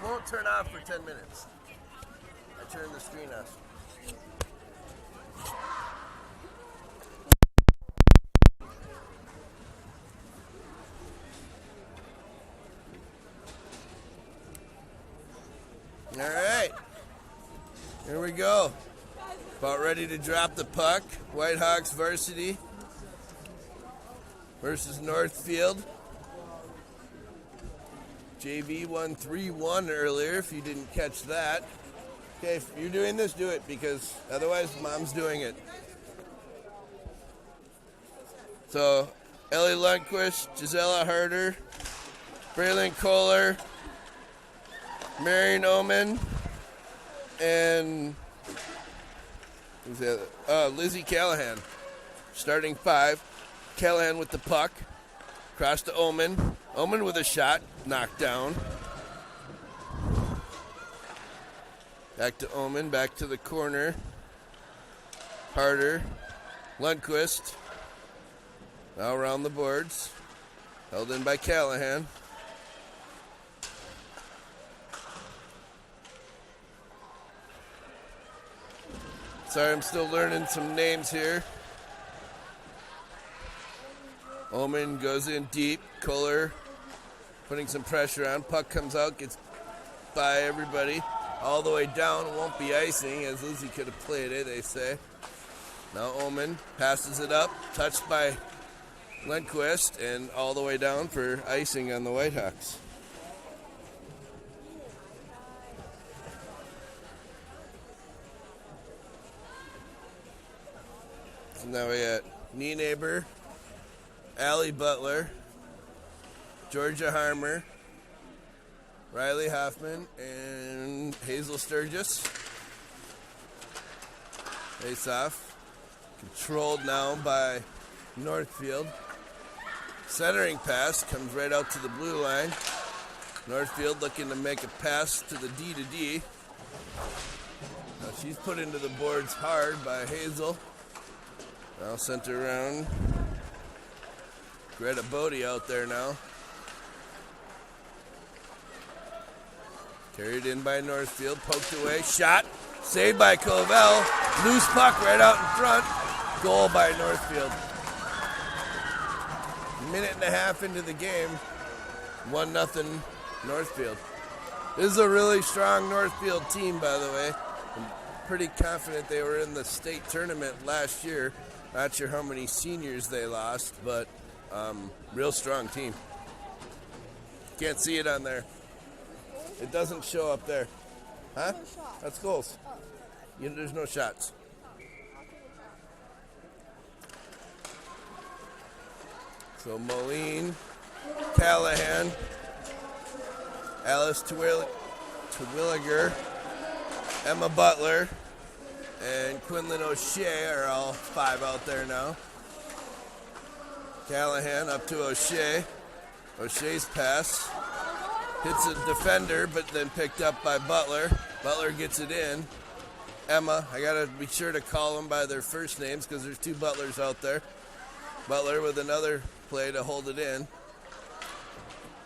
won't turn off for 10 minutes. I turned the screen off. All right, here we go. About ready to drop the puck. Whitehawks varsity versus Northfield. JV won 3-1 earlier, if you didn't catch that. Okay, if you're doing this, do it, because otherwise Mom's doing it. So, Ellie Lundquist, Gisela Harder, Braylon Kohler, Marion Oman, and who's the other? Lizzie Callahan. Starting five. Callahan with the puck. Across to Oman. Oman with a shot. Knocked down. Back to Oman. Back to the corner. Harder. Lundquist. Now around the boards. Held in by Callahan. Sorry, I'm still learning some names here. Oman goes in deep. Kohler putting some pressure on. Puck comes out, gets by everybody. All the way down. Won't be icing, as Lizzie could have played it, they say. Now Oman passes it up. Touched by Lundquist, and all the way down for icing on the Whitehawks. So now we got Neighbor, Allie Butler, Georgia Harmer, Riley Hoffman, and Hazel Sturgis. Face off. Controlled now by Northfield. Centering pass comes right out to the blue line. Northfield looking to make a pass to the D to D. Now she's put into the boards hard by Hazel. Now sent around. Greta Bodie out there now. Carried in by Northfield. Poked away. Shot. Saved by Covell. Loose puck right out in front. Goal by Northfield. Minute and a half into the game. 1-0 Northfield. This is a really strong Northfield team, by the way. I'm pretty confident they were in the state tournament last year. Not sure how many seniors they lost, but real strong team. Can't see it on there. It doesn't show up there. Huh? That's goals. There's no shots. So Moline, Callahan, Alice Terwilliger, Emma Butler, and Quinlan O'Shea are all five out there now. Callahan up to O'Shea. O'Shea's pass hits a defender, but then picked up by Butler. Butler gets it in. Emma, I gotta be sure to call them by their first names because there's two Butlers out there. Butler with another play to hold it in.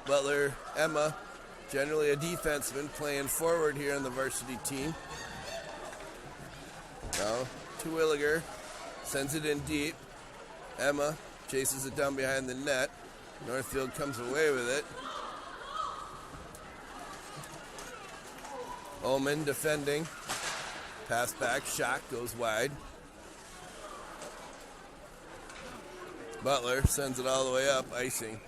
Butler, Emma, generally a defenseman, playing forward here on the varsity team. Now, Terwilliger sends it in deep. Emma chases it down behind the net. Northfield comes away with it. Oman defending. Pass back, shot, goes wide. Butler sends it all the way up, icing.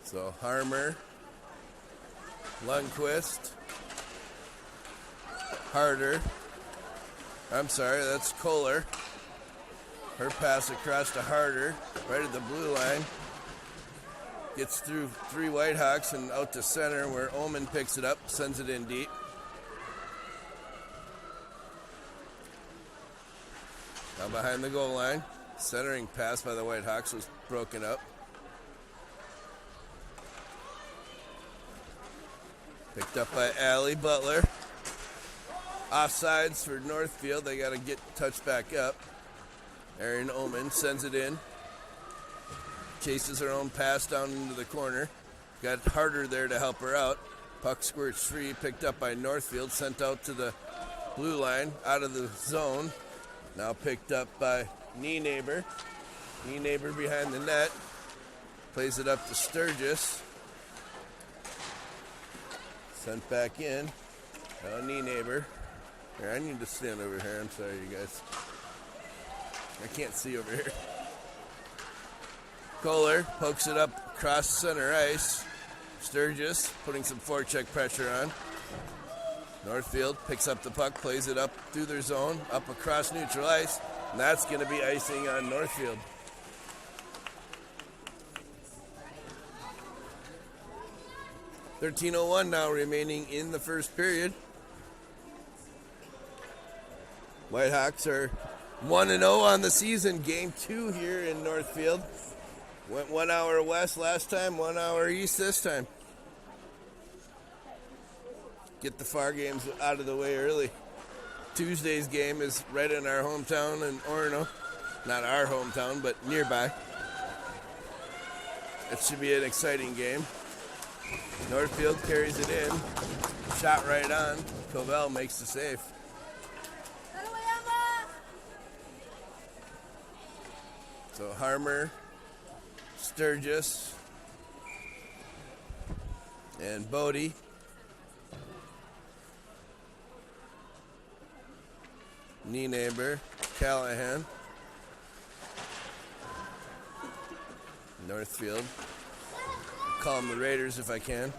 So Harmer, Lundquist, Harder. I'm sorry, that's Kohler. Her pass across to Harder, right at the blue line. Gets through three Whitehawks and out to center where Oman picks it up, sends it in deep. Now behind the goal line. Centering pass by the Whitehawks was broken up. Picked up by Allie Butler. Offsides for Northfield. They got to get touched back up. Erin Oman sends it in. Chases her own pass down into the corner. Got Harder there to help her out. Puck squirts free. Picked up by Northfield. Sent out to the blue line. Out of the zone. Now picked up by Neighbor. Neighbor behind the net. Plays it up to Sturgis. Sent back in. Now Neighbor. Here, I need to stand over here. I'm sorry, you guys. I can't see over here. Kohler pokes it up across center ice. Sturgis putting some forecheck pressure on. Northfield picks up the puck, plays it up through their zone, up across neutral ice, and that's going to be icing on Northfield. .13:01 now remaining in the first period. Whitehawks are 1-0 on the season. Game 2 here in Northfield. Went 1 hour west last time, 1 hour east this time. Get the far games out of the way early. Tuesday's game is right in our hometown in Orono. Not our hometown, but nearby. It should be an exciting game. Northfield carries it in. Shot right on. Covell makes the save. So Harmer, Sturgis, and Bodie. Neighbor, Callahan, Northfield. Call them the Raiders if I can.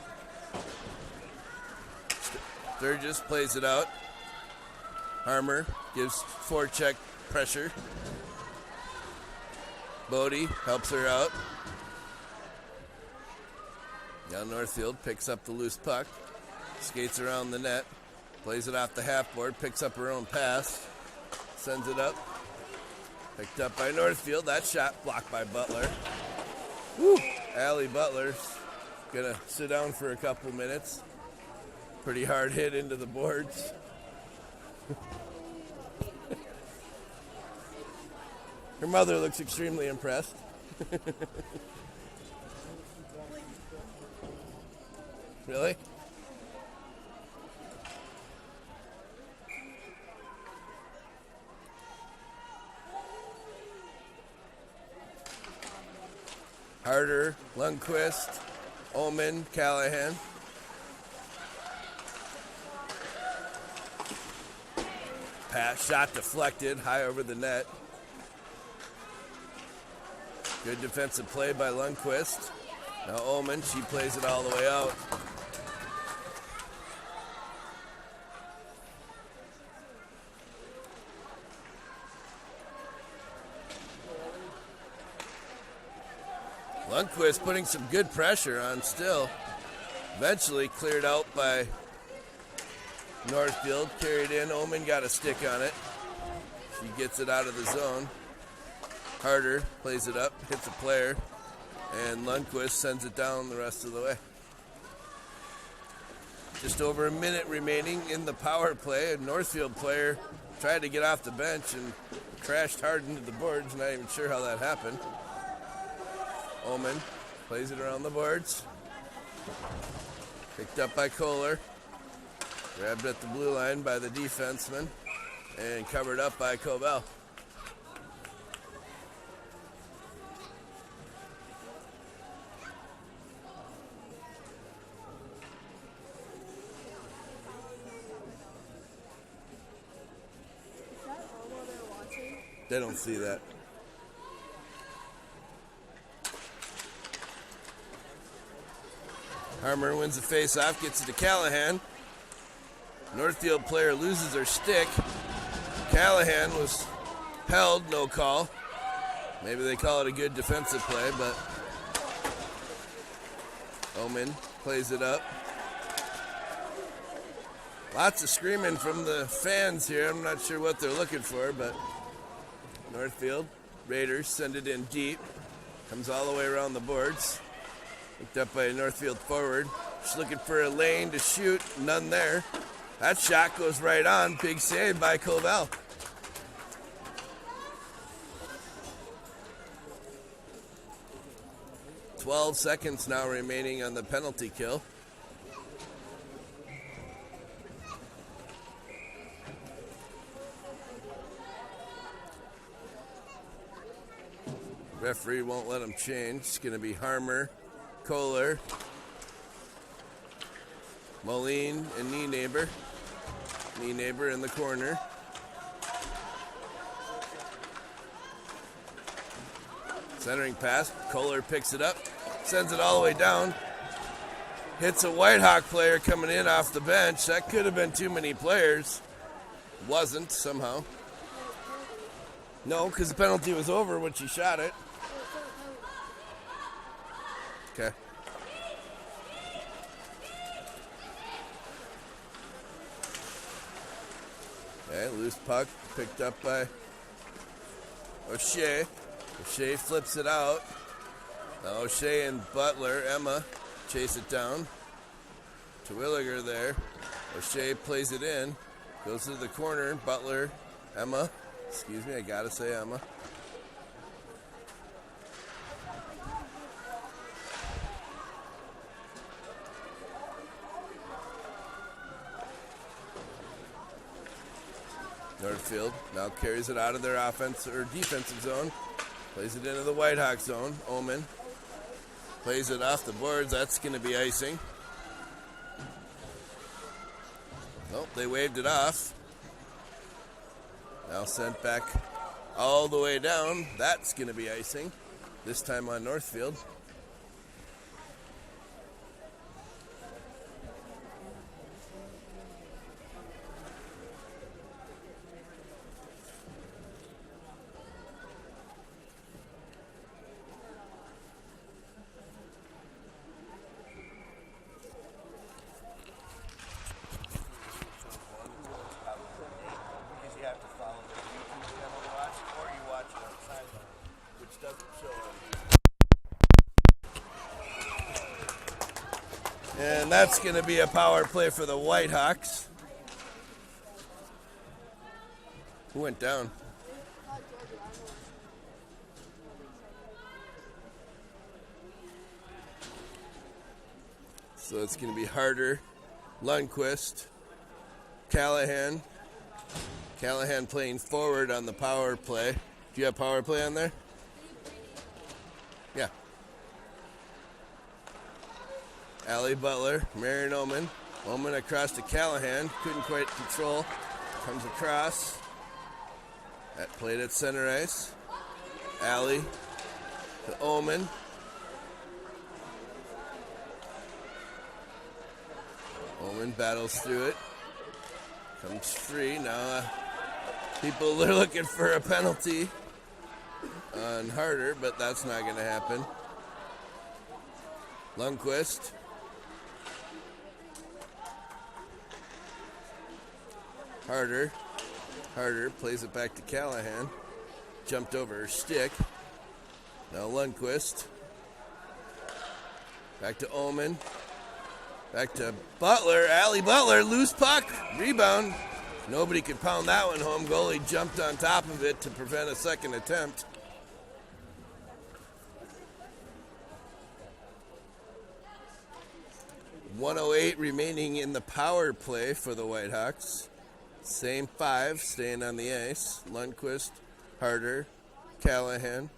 Sturgis plays it out. Harmer gives forecheck pressure. Bodie helps her out. Now Northfield picks up the loose puck. Skates around the net. Plays it off the half board. Picks up her own pass. Sends it up. Picked up by Northfield. That shot blocked by Butler. Woo! Allie Butler's gonna sit down for a couple minutes. Pretty hard hit into the boards. Her mother looks extremely impressed. Really? Harder, Lundqvist, Oman, Callahan. Pass, shot deflected, high over the net. Good defensive play by Lundqvist. Now Oman, she plays it all the way out. Lundqvist putting some good pressure on still. Eventually cleared out by Northfield. Carried in. Oman got a stick on it. She gets it out of the zone. Harder plays it up, hits a player, and Lundqvist sends it down the rest of the way. Just over a minute remaining in the power play. A Northfield player tried to get off the bench and crashed hard into the boards. Not even sure how that happened. Oman plays it around the boards. Picked up by Kohler. Grabbed at the blue line by the defenseman and covered up by Covell. They don't see that. Harmer wins the face-off, gets it to Callahan. Northfield player loses her stick. Callahan was held, no call. Maybe they call it a good defensive play, but Oman plays it up. Lots of screaming from the fans here. I'm not sure what they're looking for, but Northfield Raiders send it in deep. Comes all the way around the boards. Picked up by a Northfield forward. Just looking for a lane to shoot. None there. That shot goes right on. Big save by Covell. 12 seconds now remaining on the penalty kill. Referee won't let him change. It's going to be Harmer, Kohler, Moline, and Nienaber. Nienaber in the corner. Centering pass. Kohler picks it up, sends it all the way down. Hits a Whitehawk player coming in off the bench. That could have been too many players. Wasn't, somehow. No, because the penalty was over when she shot it. Okay. Okay, loose puck picked up by O'Shea. O'Shea flips it out. Now O'Shea and Butler, Emma, chase it down. Terwilliger there. O'Shea plays it in. Goes to the corner. Butler, Emma. Excuse me, I gotta say Emma. Northfield now carries it out of their offense or defensive zone. Plays it into the Whitehawk zone. Omen plays it off the boards. That's going to be icing. Nope, they waved it off. Now sent back all the way down. That's going to be icing. This time on Northfield. And that's going to be a power play for the Whitehawks. Who went down? So it's going to be Harder, Lundqvist, Callahan. Callahan playing forward on the power play. Do you have power play on there? Yeah. Allie Butler, Marion Omen. Omen across to Callahan. Couldn't quite control. Comes across. That played at center ice. Allie to Omen. Omen battles through it. Comes free. Now people are looking for a penalty on Harder, but that's not going to happen. Lundqvist. Harder plays it back to Callahan. Jumped over her stick. Now Lundqvist. Back to Omen. Back to Butler. Allie Butler, loose puck. Rebound. Nobody could pound that one home. Goalie jumped on top of it to prevent a second attempt. .108 remaining in the power play for the Whitehawks. Same five staying on the ice. Lundqvist, Harder, Callahan,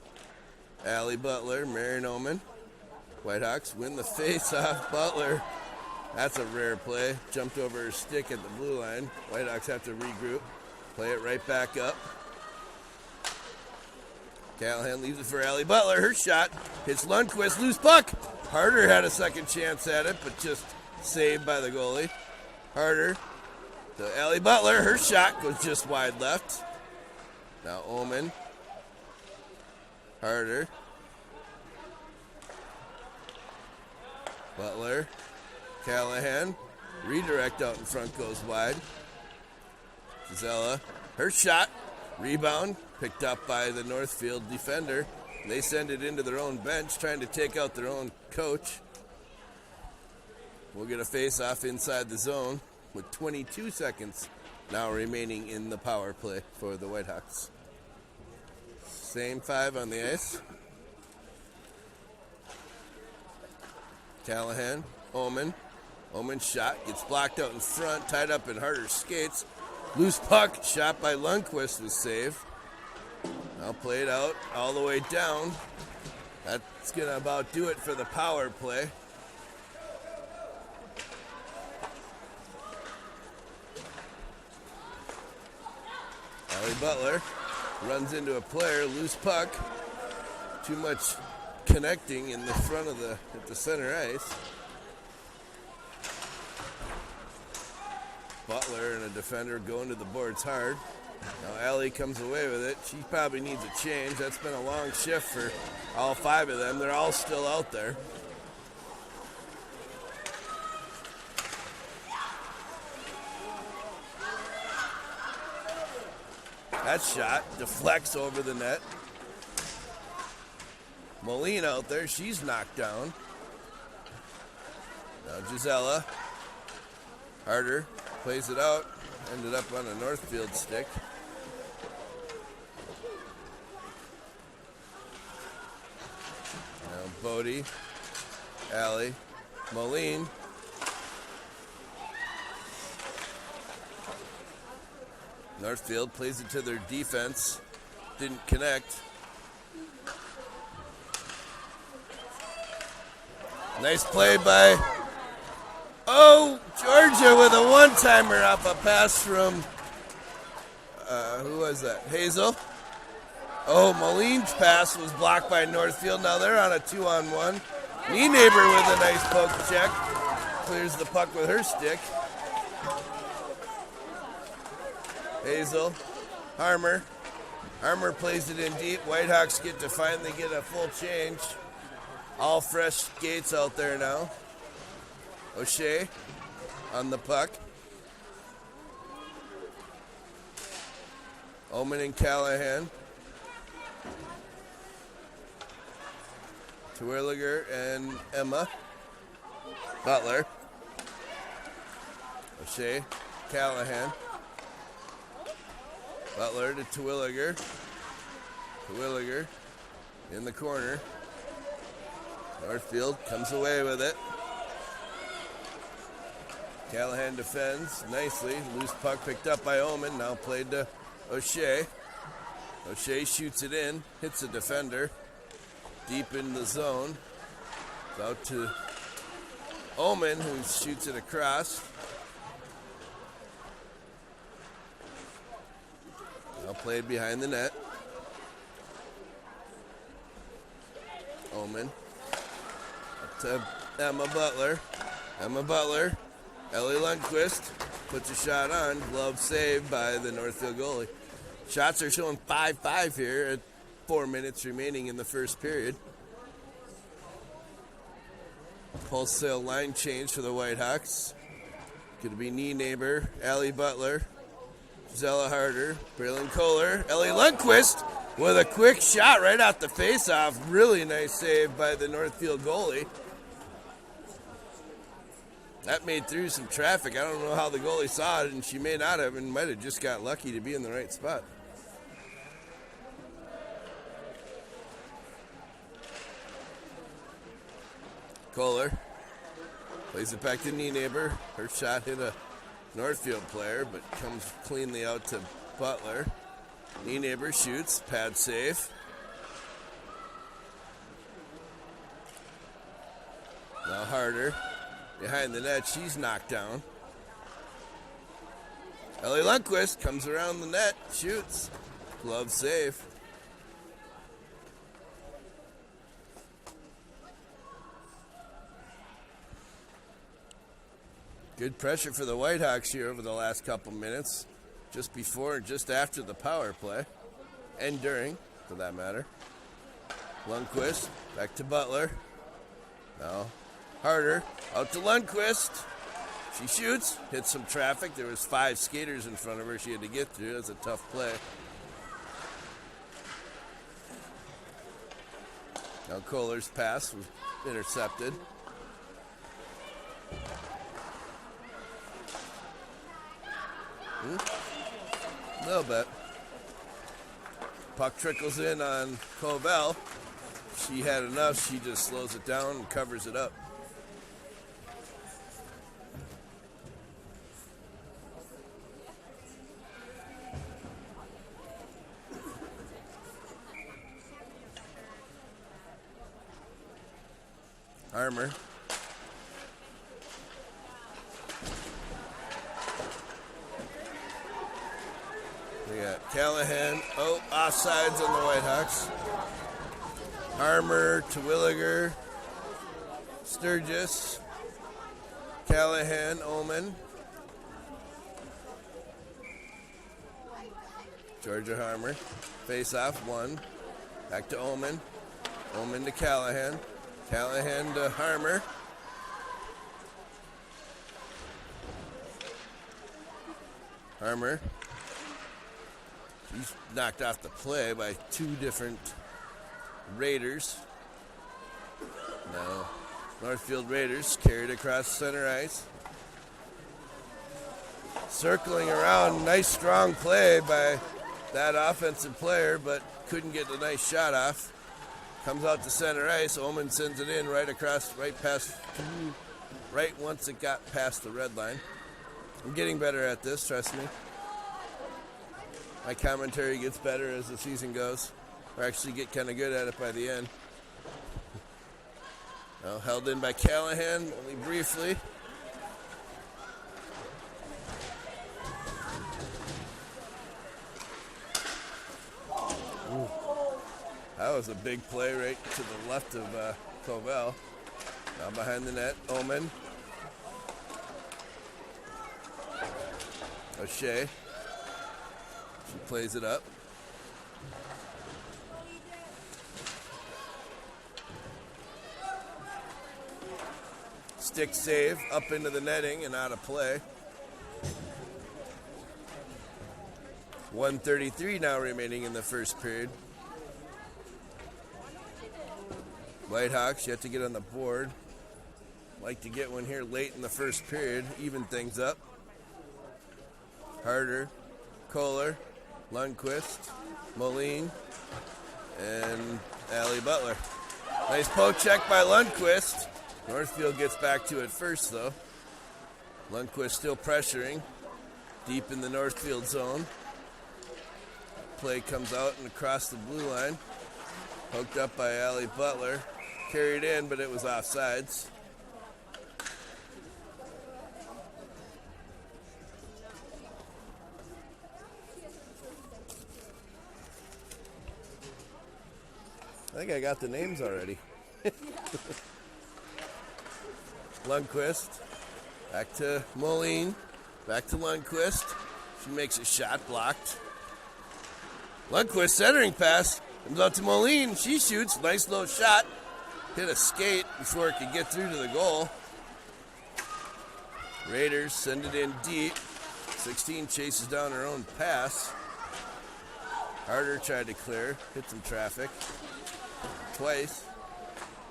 Allie Butler, Marion Omen. Whitehawks win the face-off. Butler, that's a rare play. Jumped over her stick at the blue line. Whitehawks have to regroup. Play it right back up. Callahan leaves it for Allie Butler. Her shot hits Lundqvist. Loose puck. Harder had a second chance at it, but just saved by the goalie. Harder to Allie Butler. Her shot goes just wide left. Now Omen. Harder. Butler. Callahan. Redirect out in front goes wide. Gisela. Her shot. Rebound. Picked up by the Northfield defender. They send it into their own bench, trying to take out their own coach. We'll get a face-off inside the zone with 22 seconds now remaining in the power play for the Whitehawks. Same 5 on the ice. Callahan, Omen. Omen's shot gets blocked out in front, tied up in Harder's skates. Loose puck, shot by Lundqvist was saved. Now played out all the way down. That's going to about do it for the power play. Ali Butler runs into a player, loose puck. Too much connecting in the front of at the center ice. Butler and a defender going to the boards hard. Now Allie comes away with it. She probably needs a change. That's been a long shift for all 5 of them. They're all still out there. That shot deflects over the net. Moline out there. She's knocked down. Now Gisela. Harder plays it out. Ended up on a Northfield stick. Now Bodie, Allie, Moline. Northfield plays it to their defense. Didn't connect. Nice play by, Georgia with a one-timer off a pass from, who was that? Hazel? Moline's pass was blocked by Northfield. Now they're on a 2-on-1. Neighbor with a nice poke check. Clears the puck with her stick. Hazel, Harmer. Harmer plays it in deep. Whitehawks get to finally get a full change. All fresh skates out there now. O'Shea on the puck. Omen and Callahan. Terwilliger and Emma. Butler. O'Shea, Callahan. Butler to Terwilliger. Terwilliger in the corner. Northfield comes away with it. Callahan defends nicely. Loose puck picked up by Omen. Now played to O'Shea. O'Shea shoots it in. Hits a defender. Deep in the zone. It's out to Omen, who shoots it across. Now played behind the net. Omen. Up to Emma Butler. Emma Butler. Ellie Lundqvist puts a shot on. Glove saved by the Northfield goalie. Shots are showing 5-5 here at 4 minutes remaining in the first period. Wholesale line change for the Whitehawks. Could be Neighbor, Allie Butler, Zella Harder, Braylon Kohler, Ellie Lundqvist with a quick shot right off the face-off. Really nice save by the Northfield goalie. That made through some traffic. I don't know how the goalie saw it, and she may not have, and might have just got lucky to be in the right spot. Kohler plays it back to Neighbor. Her shot hit a Northfield player, but comes cleanly out to Butler. Neighbor shoots, pad safe. Now Harder behind the net, she's knocked down. Ellie Lundqvist comes around the net, shoots, glove save. Good pressure for the Whitehawks here over the last couple minutes, just before and just after the power play, and during, for that matter. Lundqvist, back to Butler. Now Harder, out to Lundqvist. She shoots, hits some traffic. There was 5 skaters in front of her she had to get through. That's a tough play. Now Kohler's pass was intercepted. A little bit. Puck trickles in on Covell. She had enough. She just slows it down and covers it up. Armour. We got Callahan. Oh, offsides on the Whitehawks. Armour, Terwilliger, Sturgis, Callahan, Omen. Georgia Harmer. Face off, 1. Back to Omen. Omen to Callahan. Callahan to Harmer. Harmer. He's knocked off the play by 2 different Raiders. Now, Northfield Raiders carried across center ice. Circling around, nice strong play by that offensive player, but couldn't get the nice shot off. Comes out to center ice. Omen sends it in right across, right past, right once it got past the red line. I'm getting better at this, trust me. My commentary gets better as the season goes. I actually get kind of good at it by the end. Well, held in by Callahan, only briefly. Ooh. That was a big play right to the left of Covell. Now behind the net, Omen. O'Shea. She plays it up. Stick save up into the netting and out of play. 1:33 now remaining in the first period. Whitehawks yet to get on the board. Like to get one here late in the first period, even things up. Harder, Kohler, Lundqvist, Moline, and Allie Butler. Nice poke check by Lundqvist. Northfield gets back to it first, though. Lundqvist still pressuring, deep in the Northfield zone. Play comes out and across the blue line. Poked up by Allie Butler. Carried in, but it was offsides. I think I got the names already. Lundqvist. Back to Moline. Back to Lundqvist. She makes a shot, blocked. Lundqvist centering pass. Comes out to Moline. She shoots. Nice low shot. Hit a skate before it could get through to the goal. Raiders send it in deep. 16 chases down her own pass. Harder tried to clear. Hit some traffic. Twice.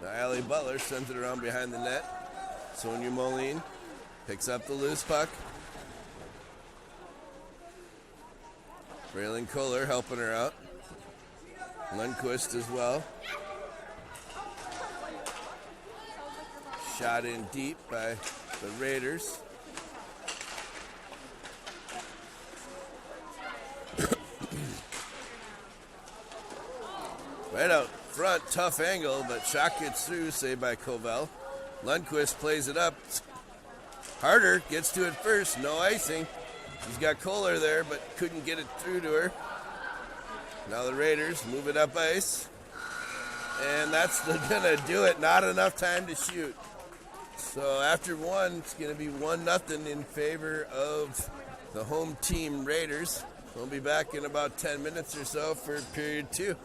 Now Allie Butler sends it around behind the net. Sonia Moline picks up the loose puck. Braylon Kohler helping her out. Lundqvist as well. Shot in deep by the Raiders. Right out front, tough angle, but shot gets through, saved by Covell. Lundqvist plays it up. Harder gets to it first, no icing. He's got Kohler there, but couldn't get it through to her. Now the Raiders move it up ice. And that's gonna do it. Not enough time to shoot. So after one, it's gonna be 1-0 in favor of the home team Raiders. We'll be back in about 10 minutes or so for period 2.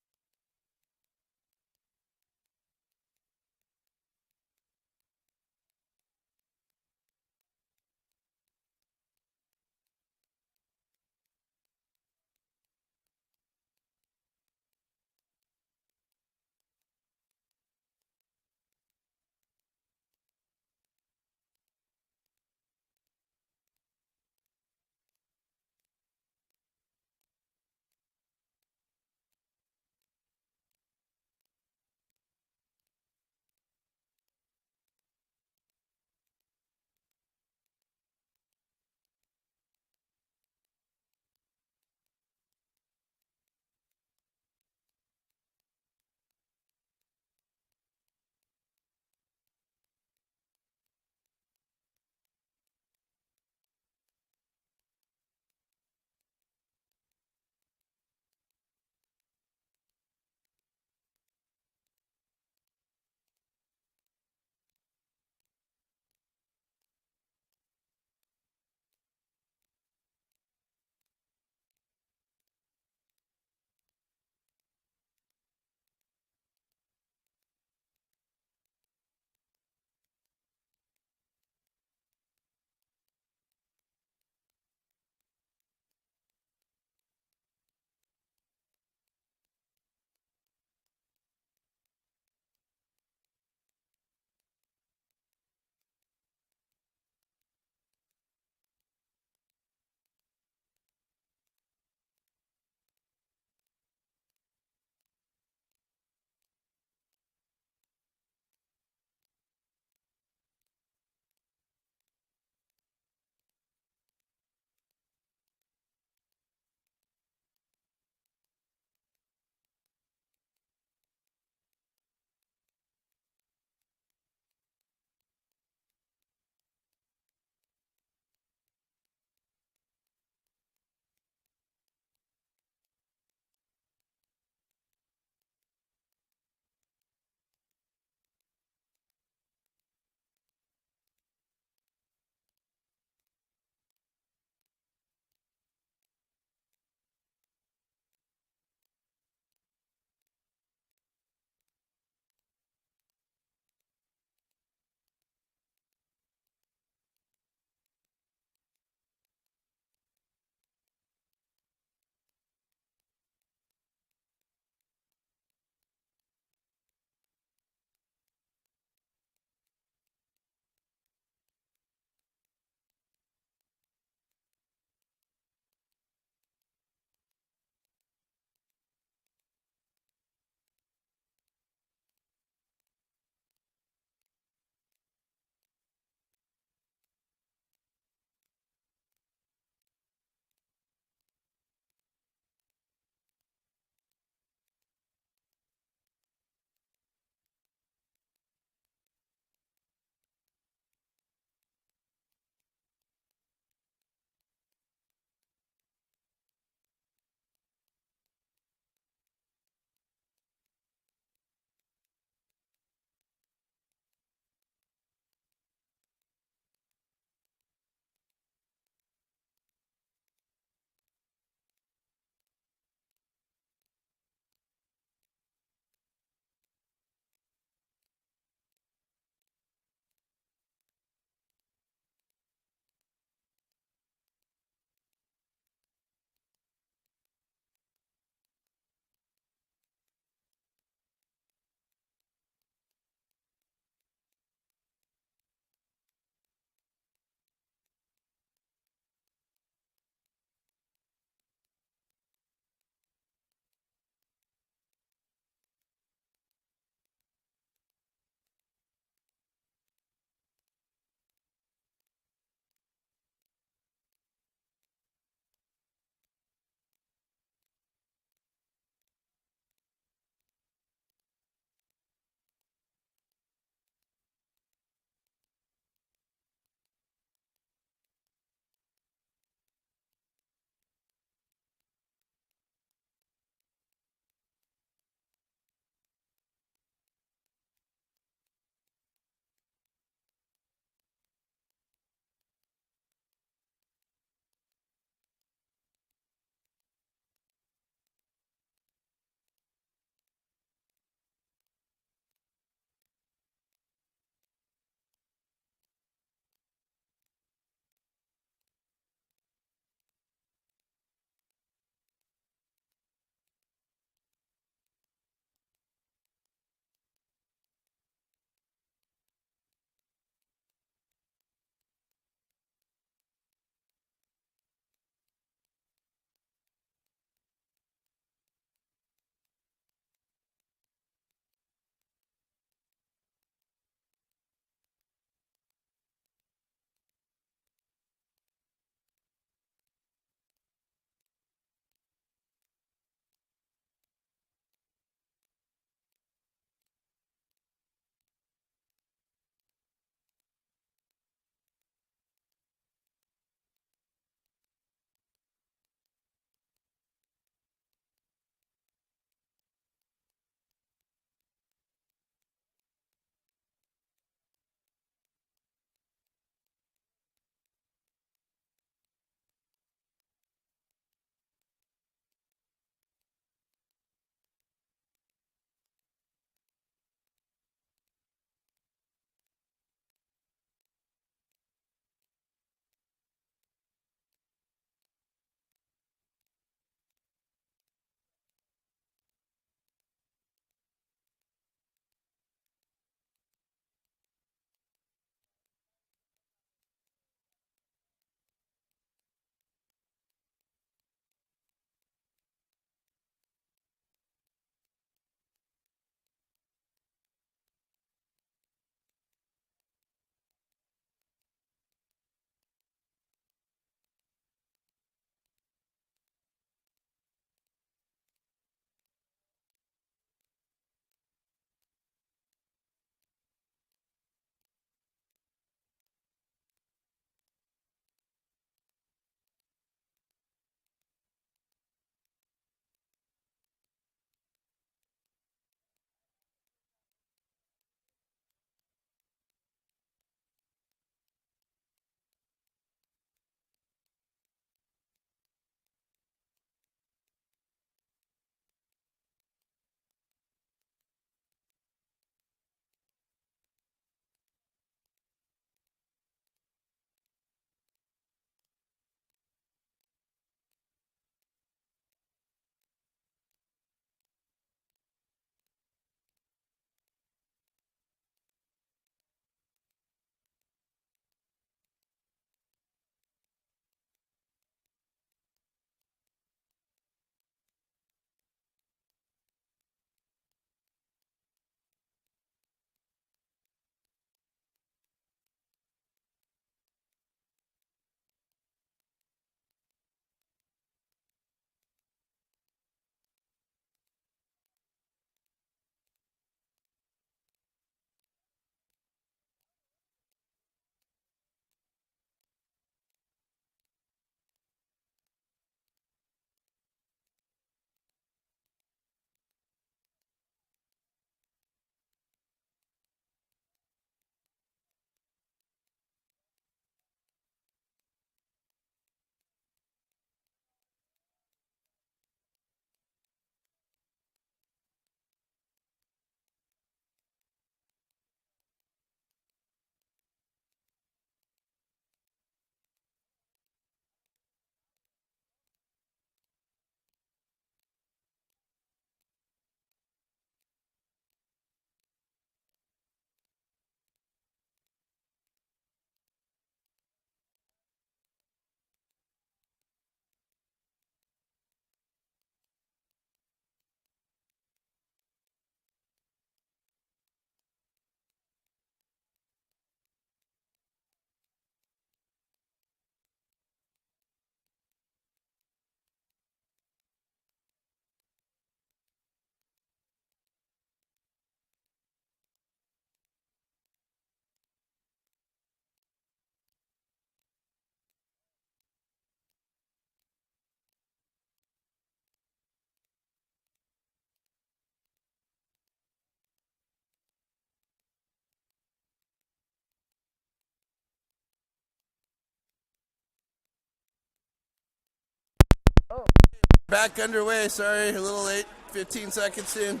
Back underway, sorry, a little late, 15 seconds in.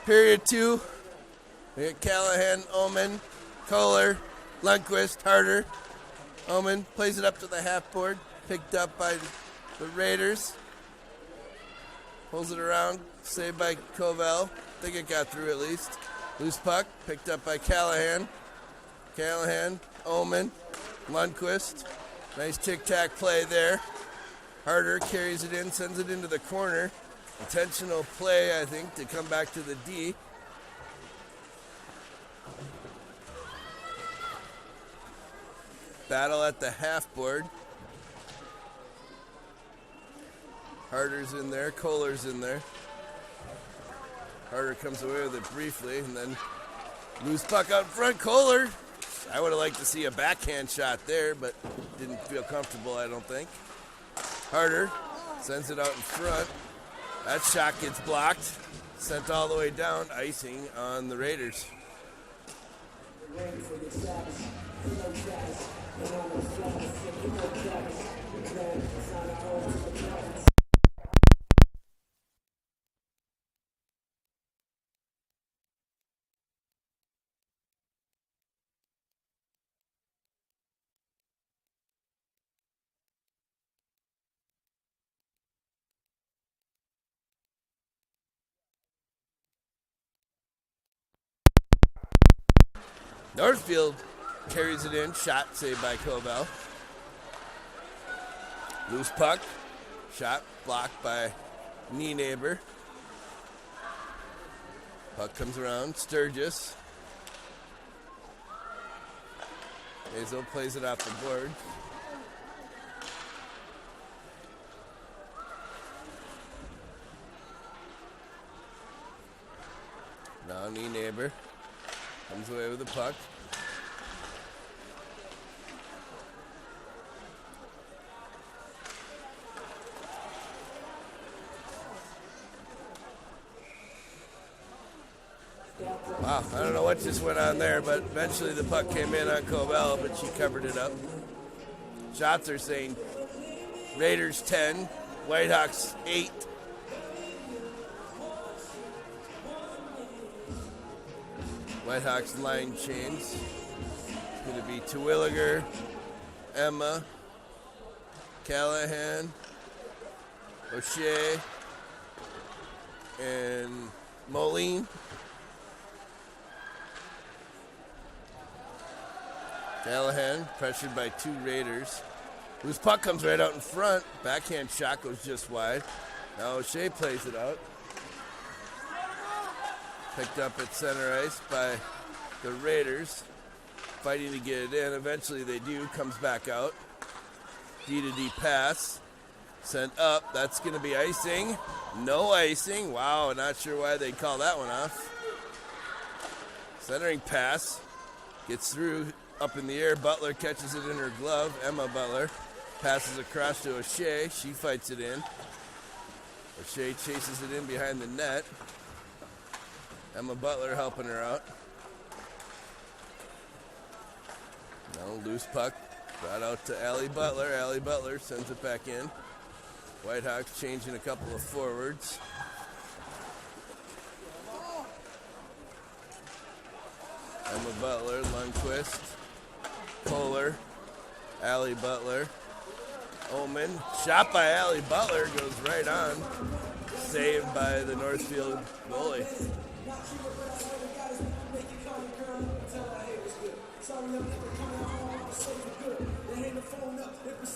Period 2. We got Callahan, Omen, Kohler, Lundqvist, Harder. Omen plays it up to the half board, picked up by the Raiders. Pulls it around, saved by Koval. I think it got through at least. Loose puck, picked up by Callahan. Callahan, Omen, Lundqvist. Nice tic-tac play there. Harder carries it in, sends it into the corner. Intentional play, I think, to come back to the D. Battle at the half board. Harder's in there, Kohler's in there. Harder comes away with it briefly, and then loose puck out front, Kohler. I would have liked to see a backhand shot there, but didn't feel comfortable, I don't think. Harder sends it out in front. That shot gets blocked, sent all the way down, icing on the Raiders. Northfield carries it in, shot saved by Koval. Loose puck, shot blocked by knee neighbor. Puck comes around, Sturgis. Hazel plays it off the board. Now knee neighbor comes away with the puck. Wow, I don't know what just went on there, but eventually the puck came in on Koval, but she covered it up. Shots are saying Raiders 10, Whitehawks 8. Whitehawks line change. It's going to be Terwilliger, Emma, Callahan, O'Shea, and Moline. Callahan pressured by two Raiders. Whose puck comes right out in front. Backhand shot goes just wide. Now O'Shea plays it out. Picked up at center ice by the Raiders. Fighting to get it in. Eventually they do. Comes back out. D to D pass. Sent up. That's going to be icing. No icing. Wow, not sure why they'd call that one off. Centering pass. Gets through. Up in the air, Butler catches it in her glove. Emma Butler passes across to O'Shea. She fights it in. O'Shea chases it in behind the net. Emma Butler helping her out. Now loose puck brought out to Allie Butler. Allie Butler sends it back in. Whitehawks changing a couple of forwards. Emma Butler, Lundqvist. Kohler, Allie Butler, Omen. Shot by Allie Butler goes right on. Saved by the Northfield goalie.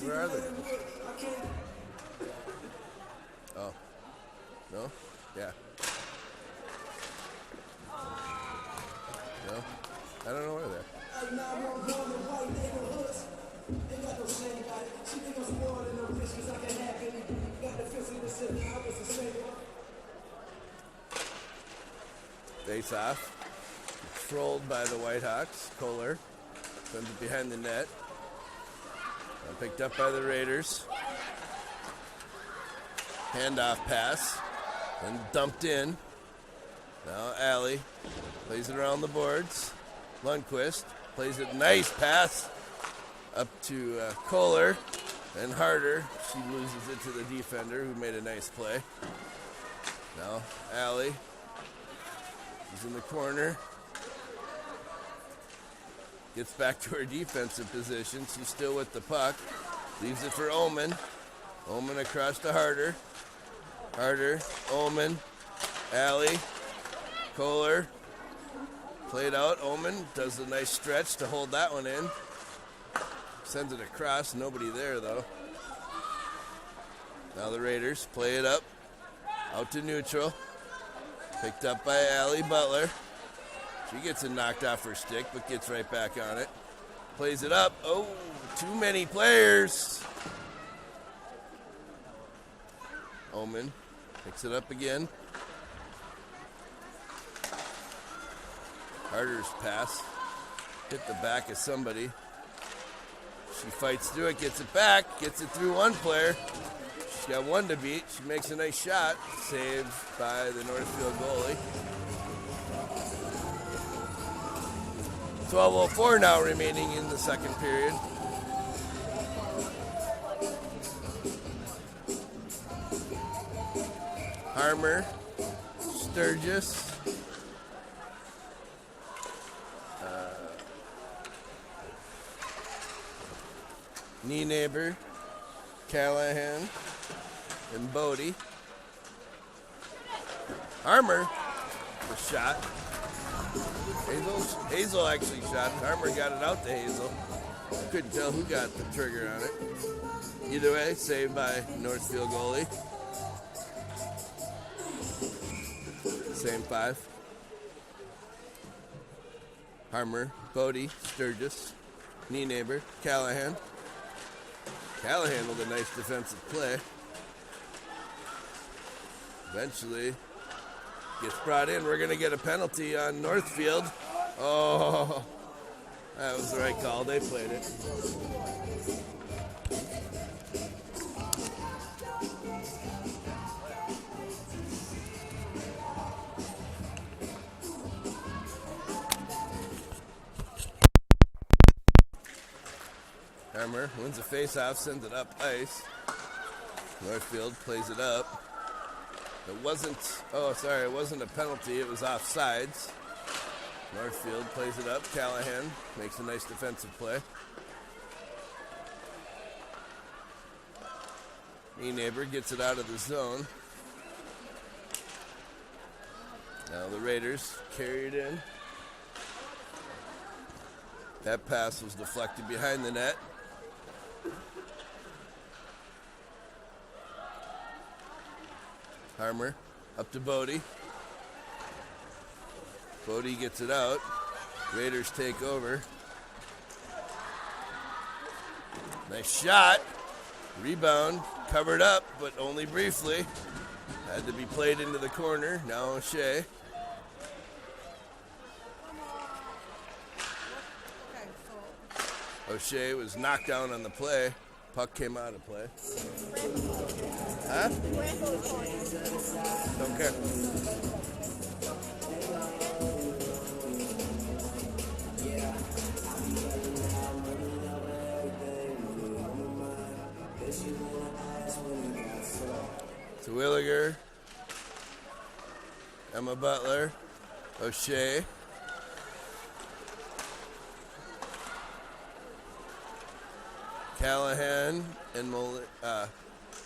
Where are they? Oh. No? Yeah. No? I don't know where they're. Face off. Controlled by the Whitehawks. Kohler sends it behind the net. Picked up by the Raiders. Handoff pass. Then dumped in. Now Allie plays it around the boards. Lundqvist plays it. Nice pass up to Kohler. And Harder, she loses it to the defender who made a nice play. Now, Allie is in the corner. Gets back to her defensive position. She's still with the puck. Leaves it for Omen. Omen across to Harder. Harder, Omen, Allie, Kohler. Played out. Omen does a nice stretch to hold that one in. Sends it across. Nobody there, though. Now the Raiders play it up. Out to neutral. Picked up by Allie Butler. She gets it knocked off her stick, but gets right back on it. Plays it up. Oh, too many players. Omen picks it up again. Harder's pass. Hit the back of somebody. She fights through it, gets it back, gets it through one player. She's got one to beat. She makes a nice shot. Saved by the Northfield goalie. 12:04 now remaining in the second period. Harmer, Sturgis, Neighbor, Callahan, and Bodie. Harmer, the shot. Hazel actually shot. Harmer got it out to Hazel. Couldn't tell who got the trigger on it. Either way, saved by Northfield goalie. Same five. Harmer, Bodie, Sturgis, Neighbor, Callahan. Callahan with a nice defensive play. Eventually gets brought in. We're going to get a penalty on Northfield. Oh, that was the right call. They played it. Harmer wins a face-off, sends it up ice. Northfield plays it up. It wasn't a penalty. It was offsides. Northfield plays it up. Callahan makes a nice defensive play. Neighbor gets it out of the zone. Now the Raiders carry it in. That pass was deflected behind the net. Harmer up to Bodie. Bodie gets it out. Raiders take over. Nice shot. Rebound. Covered up, but only briefly. Had to be played into the corner. Now O'Shea. O'Shea was knocked down on the play. Puck came out of play. Huh? Don't care. Terwilliger, Emma Butler, O'Shea. Callahan and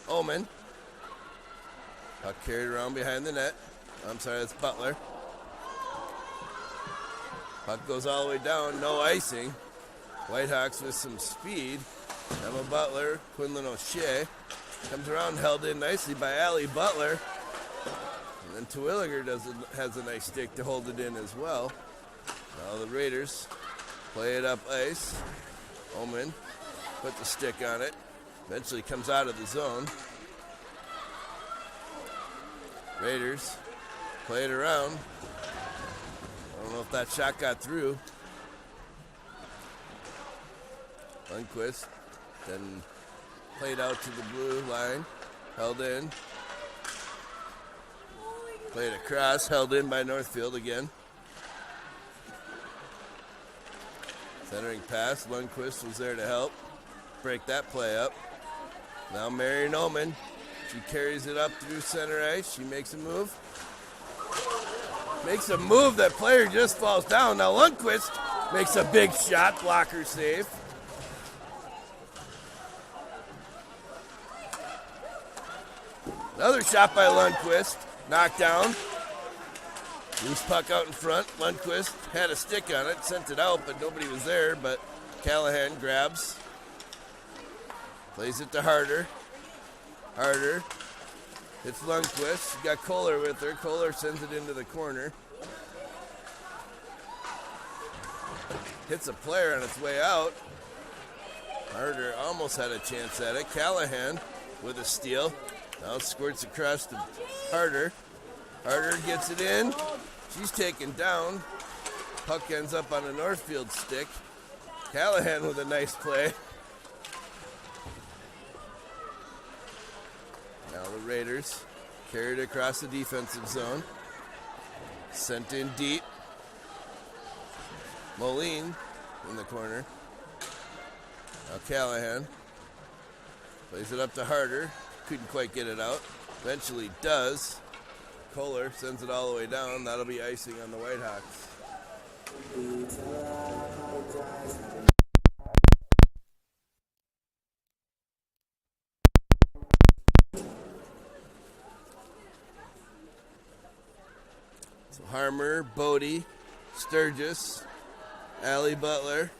Omen. Puck carried around behind the net. I'm sorry, that's Butler. Puck goes all the way down, no icing. Whitehawks with some speed. Emma Butler, Quinlan O'Shea. Comes around, held in nicely by Allie Butler. And then Terwilliger has a nice stick to hold it in as well. Now the Raiders play it up ice. Omen put the stick on it. Eventually comes out of the zone. Raiders play it around. I don't know if that shot got through. Lundqvist then played out to the blue line. Held in. Played across. Held in by Northfield again. Centering pass. Lundqvist was there to help break that play up. Now Marion Oman. She carries it up through center ice. She makes a move. Makes a move. That player just falls down. Now Lundqvist makes a big shot. Blocker save. Another shot by Lundqvist. Knocked down. Loose puck out in front. Lundqvist had a stick on it. Sent it out, but nobody was there. But Callahan grabs. Plays it to Harder. Harder. It's Lundqvist. She got Kohler with her. Kohler sends it into the corner. Hits a player on its way out. Harder almost had a chance at it. Callahan with a steal. Now squirts across to Harder. Harder gets it in. She's taken down. Puck ends up on a Northfield stick. Callahan with a nice play. Now the Raiders carried across the defensive zone. Sent in deep. Moline in the corner. Now Callahan plays it up to Harder. Couldn't quite get it out. Eventually does. Kohler sends it all the way down. That'll be icing on the Whitehawks. So Harmer, Bodie, Sturgis, Allie Butler.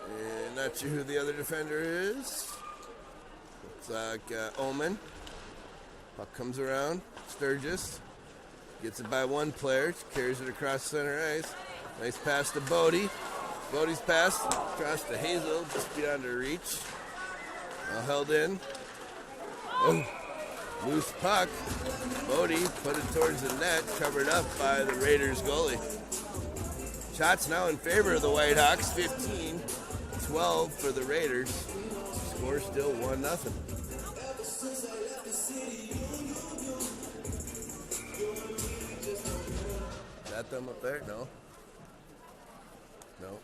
And not sure who the other defender is. Looks like Oman. Puck comes around. Sturgis gets it by one player. She carries it across center ice. Nice pass to Bodie. Bodie's pass across to Hazel, just beyond her reach. Now held in. Oh, loose puck. Bodie put it towards the net, covered up by the Raiders goalie. Shots now in favor of the Whitehawks. 15-12 for the Raiders. Score still 1-0. That them up there? No. No.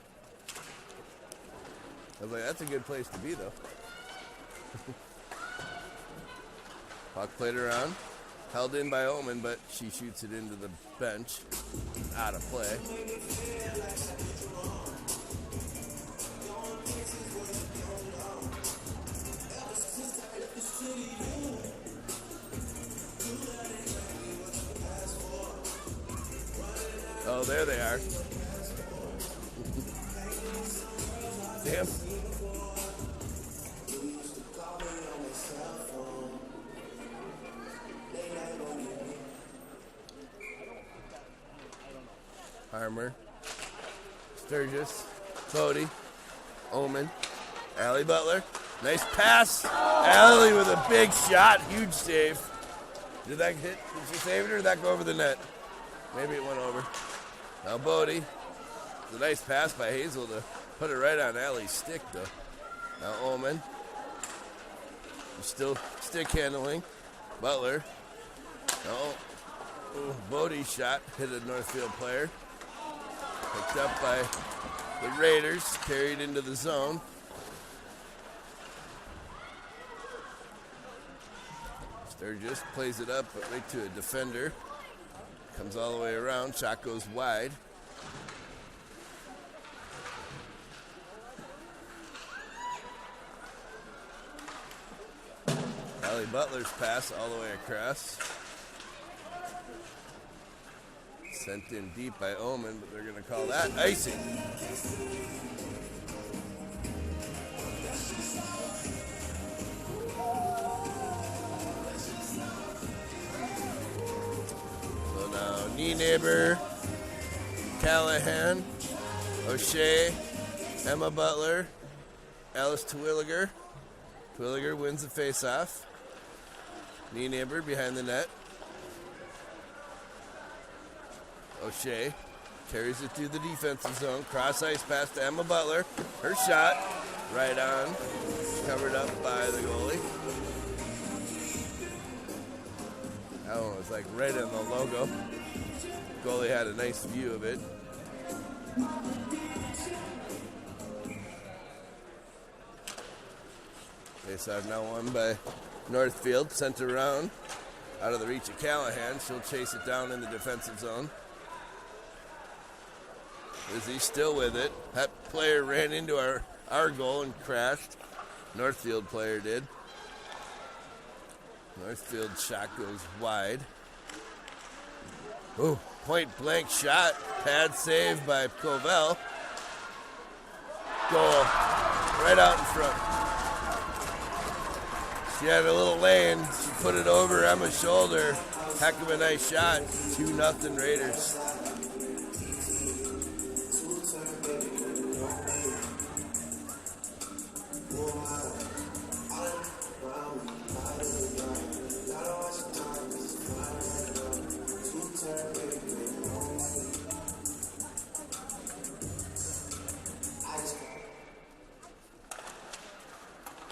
I was like, that's a good place to be, though. Puck played around. Held in by Oman, but she shoots it into the bench. Out of play. Oh, there they are. Damn. Harmer, Sturgis, Bodie, Oman, Allie Butler. Nice pass. Allie with a big shot. Huge save. Did that hit? Did she save it or did that go over the net? Maybe it went over. Now Bodie. It's a nice pass by Hazel to put it right on Allie's stick, though. Now Oman. Still stick handling. Butler. No. Bodie's shot hit a Northfield player. Picked up by the Raiders. Carried into the zone. Sturgis plays it up but right to a defender. Comes all the way around. Shot goes wide. Allie Butler's pass all the way across. Sent in deep by Oman, but they're going to call that icing. So now Nienaber, Callahan, O'Shea, Emma Butler, Alice Terwilliger. Terwilliger wins the faceoff. Nienaber behind the net. O'Shea carries it through the defensive zone. Cross ice pass to Emma Butler. Her shot right on. Covered up by the goalie. That one was like right on the logo. Goalie had a nice view of it. Face-off now won by Northfield. Sent around out of the reach of Callahan. She'll chase it down in the defensive zone. Izzy still with it. That player ran into our goal and crashed. Northfield player did. Northfield shot goes wide. Ooh, point blank shot. Pad save by Covell. Goal. Right out in front. She had a little lane. She put it over Emma's shoulder. Heck of a nice shot. 2-0 Raiders.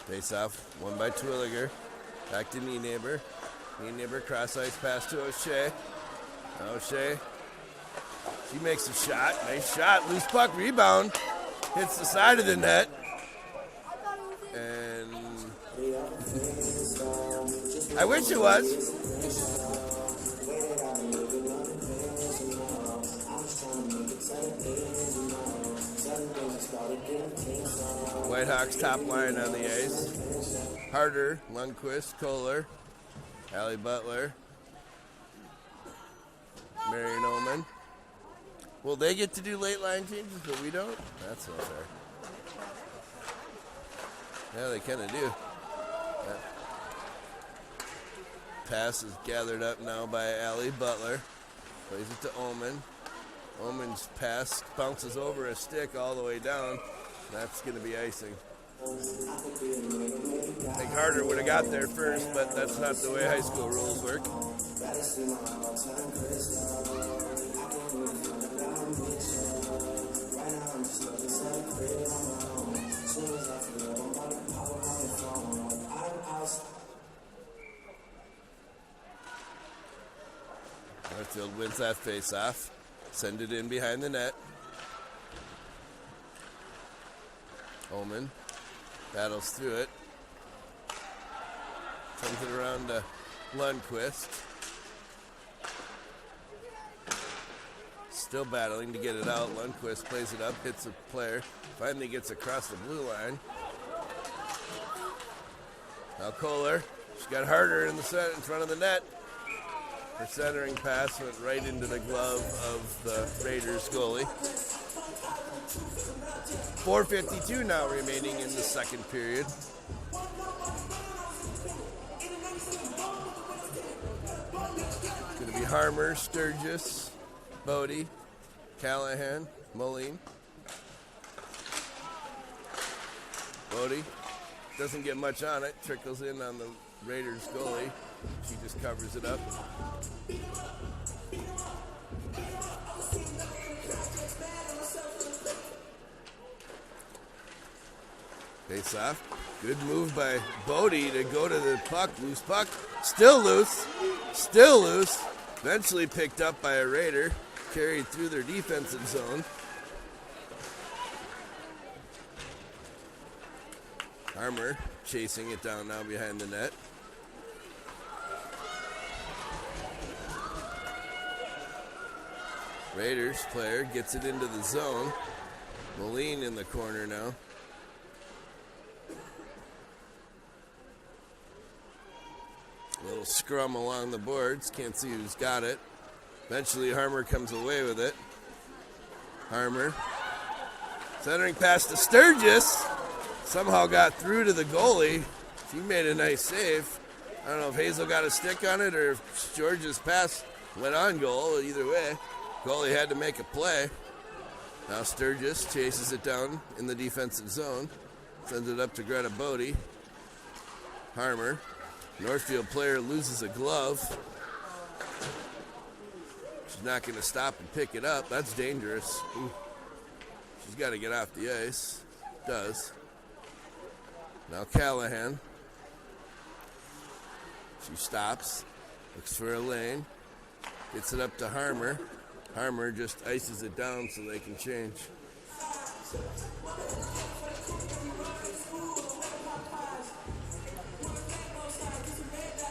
Face off, won by Twilliger. Back to Neighbor. Neighbor cross ice pass to O'Shea. O'Shea. She makes a shot. Nice shot. Loose puck rebound. Hits the side of the net. And I wish it was. Whitehawks top line on the ice. Harder, Lundquist, Kohler, Allie Butler, Marion Ullman. Well, they get to do late line changes, but we don't? That's not fair. Yeah, they kind of do. That pass is gathered up now by Allie Butler. Plays it to Ullman. Ullman's pass bounces over a stick all the way down. That's going to be icing. I think Harder would have got there first, but that's not the way high school rules work. Northfield wins that face-off. Send it in behind the net. Ullman battles through it. Sends it around to Lundquist. Still battling to get it out. Lundquist plays it up, hits a player. Finally gets across the blue line. Now Kohler. She got Harder in the set in front of the net. Her centering pass went right into the glove of the Raiders goalie. 4:52 now remaining in the second period. It's going to be Harmer, Sturgis, Bodie, Callahan, Moline. Bodie doesn't get much on it. Trickles in on the Raiders goalie. She just covers it up. Face off. Good move by Bodie to go to the puck. Loose puck. Still loose. Still loose. Eventually picked up by a Raider. Carried through their defensive zone. Harmer chasing it down now behind the net. Raiders player gets it into the zone. Moline in the corner now. A little scrum along the boards. Can't see who's got it. Eventually Harmer comes away with it. Harmer. Centering pass to Sturgis. Somehow got through to the goalie. She made a nice save. I don't know if Hazel got a stick on it or if George's pass went on goal. Either way, goalie had to make a play. Now Sturgis chases it down in the defensive zone. Sends it up to Greta Bodie. Harmer. Northfield player loses a glove. She's not going to stop and pick it up. That's dangerous. Ooh. She's got to get off the ice. Does. Now Callahan. She stops. Looks for a lane. Gets it up to Harmer. Harmer just ices it down so they can change.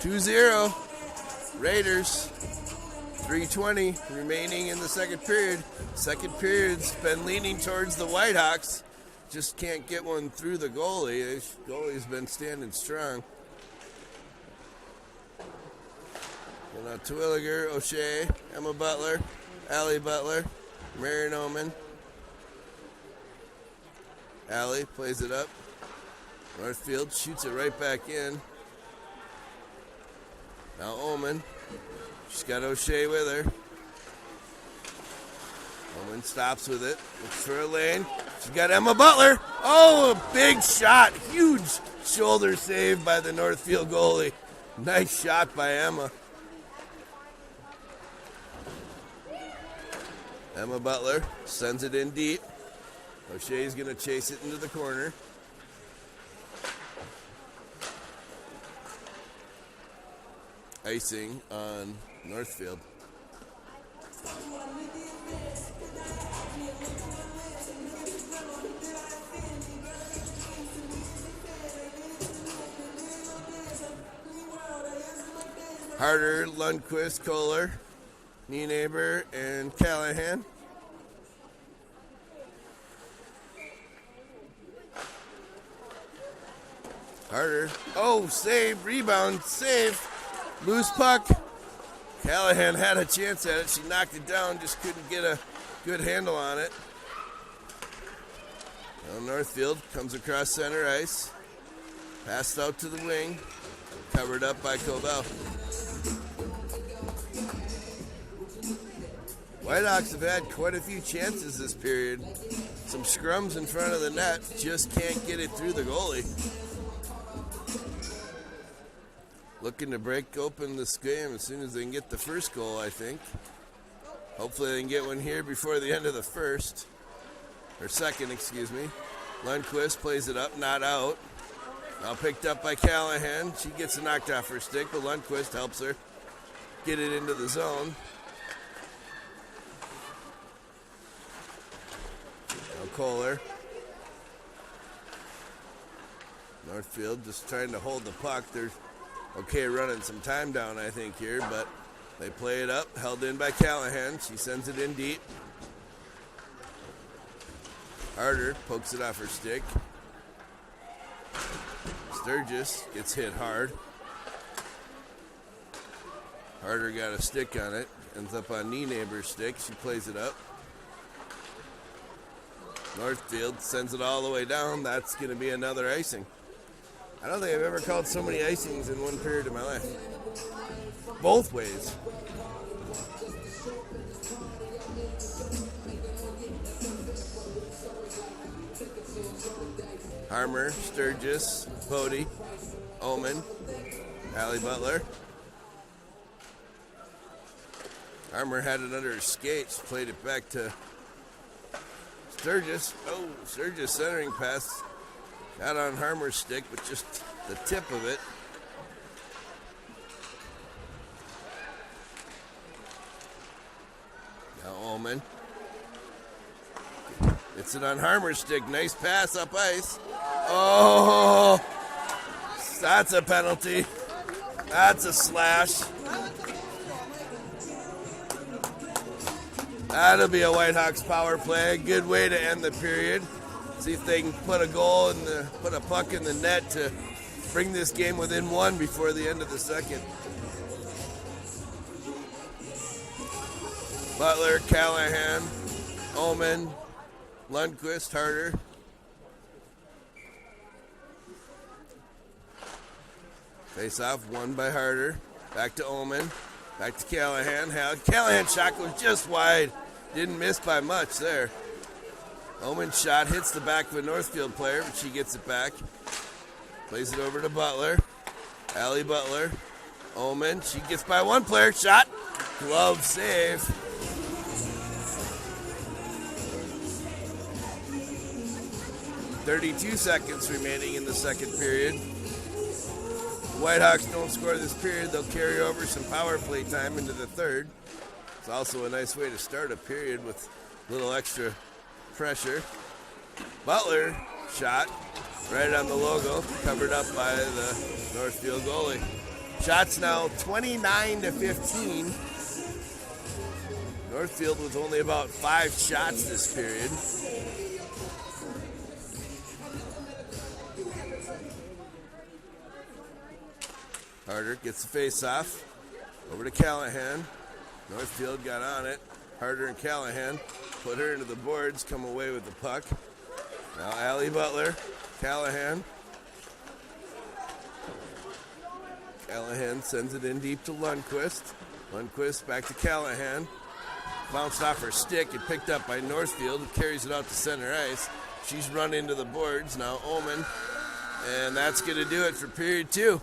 2-0. Raiders. 3:20 remaining in the second period. Second period's been leaning towards the Whitehawks. Just can't get one through the goalie. The goalie's been standing strong. Now Twilliger, O'Shea, Emma Butler, Allie Butler, Marion Oman. Allie plays it up. Northfield shoots it right back in. Now Oman. She's got O'Shea with her. Oman stops with it. Looks for a lane. She's got Emma Butler. Oh, a big shot. Huge shoulder save by the Northfield goalie. Nice shot by Emma. Emma Butler sends it in deep. O'Shea's going to chase it into the corner. Icing on Northfield. Harder, Lundquist, Kohler, Nienaber, and Callahan. Harder. Oh, save, rebound, save. Loose puck. Callahan had a chance at it. She knocked it down, just couldn't get a good handle on it. Well, Northfield comes across center ice. Passed out to the wing. Covered up by Cobell. Whitehawks have had quite a few chances this period. Some scrums in front of the net. Just can't get it through the goalie. Looking to break open this game as soon as they can get the first goal, I think. Hopefully they can get one here before the end of the first. Or second, excuse me. Lundquist plays it up, not out. Now picked up by Callahan. She gets it knocked off her stick, but Lundquist helps her get it into the zone. Now Kohler. Northfield just trying to hold the puck. They're okay running some time down, I think, here, but they play it up, held in by Callahan. She sends it in deep. Harder pokes it off her stick. Sturgis gets hit hard. Harder got a stick on it. Ends up on Nienaber's stick. She plays it up. Northfield sends it all the way down. That's going to be another icing. I don't think I've ever called so many icings in one period of my life. Both ways. Harmer, Sturgis, Bodie, Oman, Allie Butler. Harmer had it under her skates, played it back to Sturgis. Oh, Sturgis centering pass. Got on Harmer's stick, but just the tip of it. Now Oman. It's it on Harmer's stick. Nice pass up ice. Oh, that's a penalty. That's a slash. That'll be a Whitehawks power play. Good way to end the period. See if they can put a goal and put a puck in the net to bring this game within one before the end of the second. Butler, Callahan, Oman, Lundquist, Harder. Face off, won by Harder. Back to Oman. Back to Callahan. Callahan's shot goes just wide. Didn't miss by much there. Oman's shot hits the back of a Northfield player, but she gets it back. Plays it over to Butler. Allie Butler. Oman. She gets by one player. Shot. Glove save. .32 seconds remaining in the second period. The Whitehawks don't score this period. They'll carry over some power play time into the third. It's also a nice way to start a period with a little extra pressure. Butler shot right on the logo, covered up by the Northfield goalie. Shots now 29 to 15. Northfield with only about 5 shots this period. Harder gets the face off. Over to Callahan. Northfield got on it. Harder and Callahan put her into the boards, come away with the puck. Now Allie Butler, Callahan. Callahan sends it in deep to Lundqvist. Lundqvist back to Callahan. Bounced off her stick and picked up by Northfield, who carries it out to center ice. She's run into the boards. Now Omen. And that's going to do it for period 2.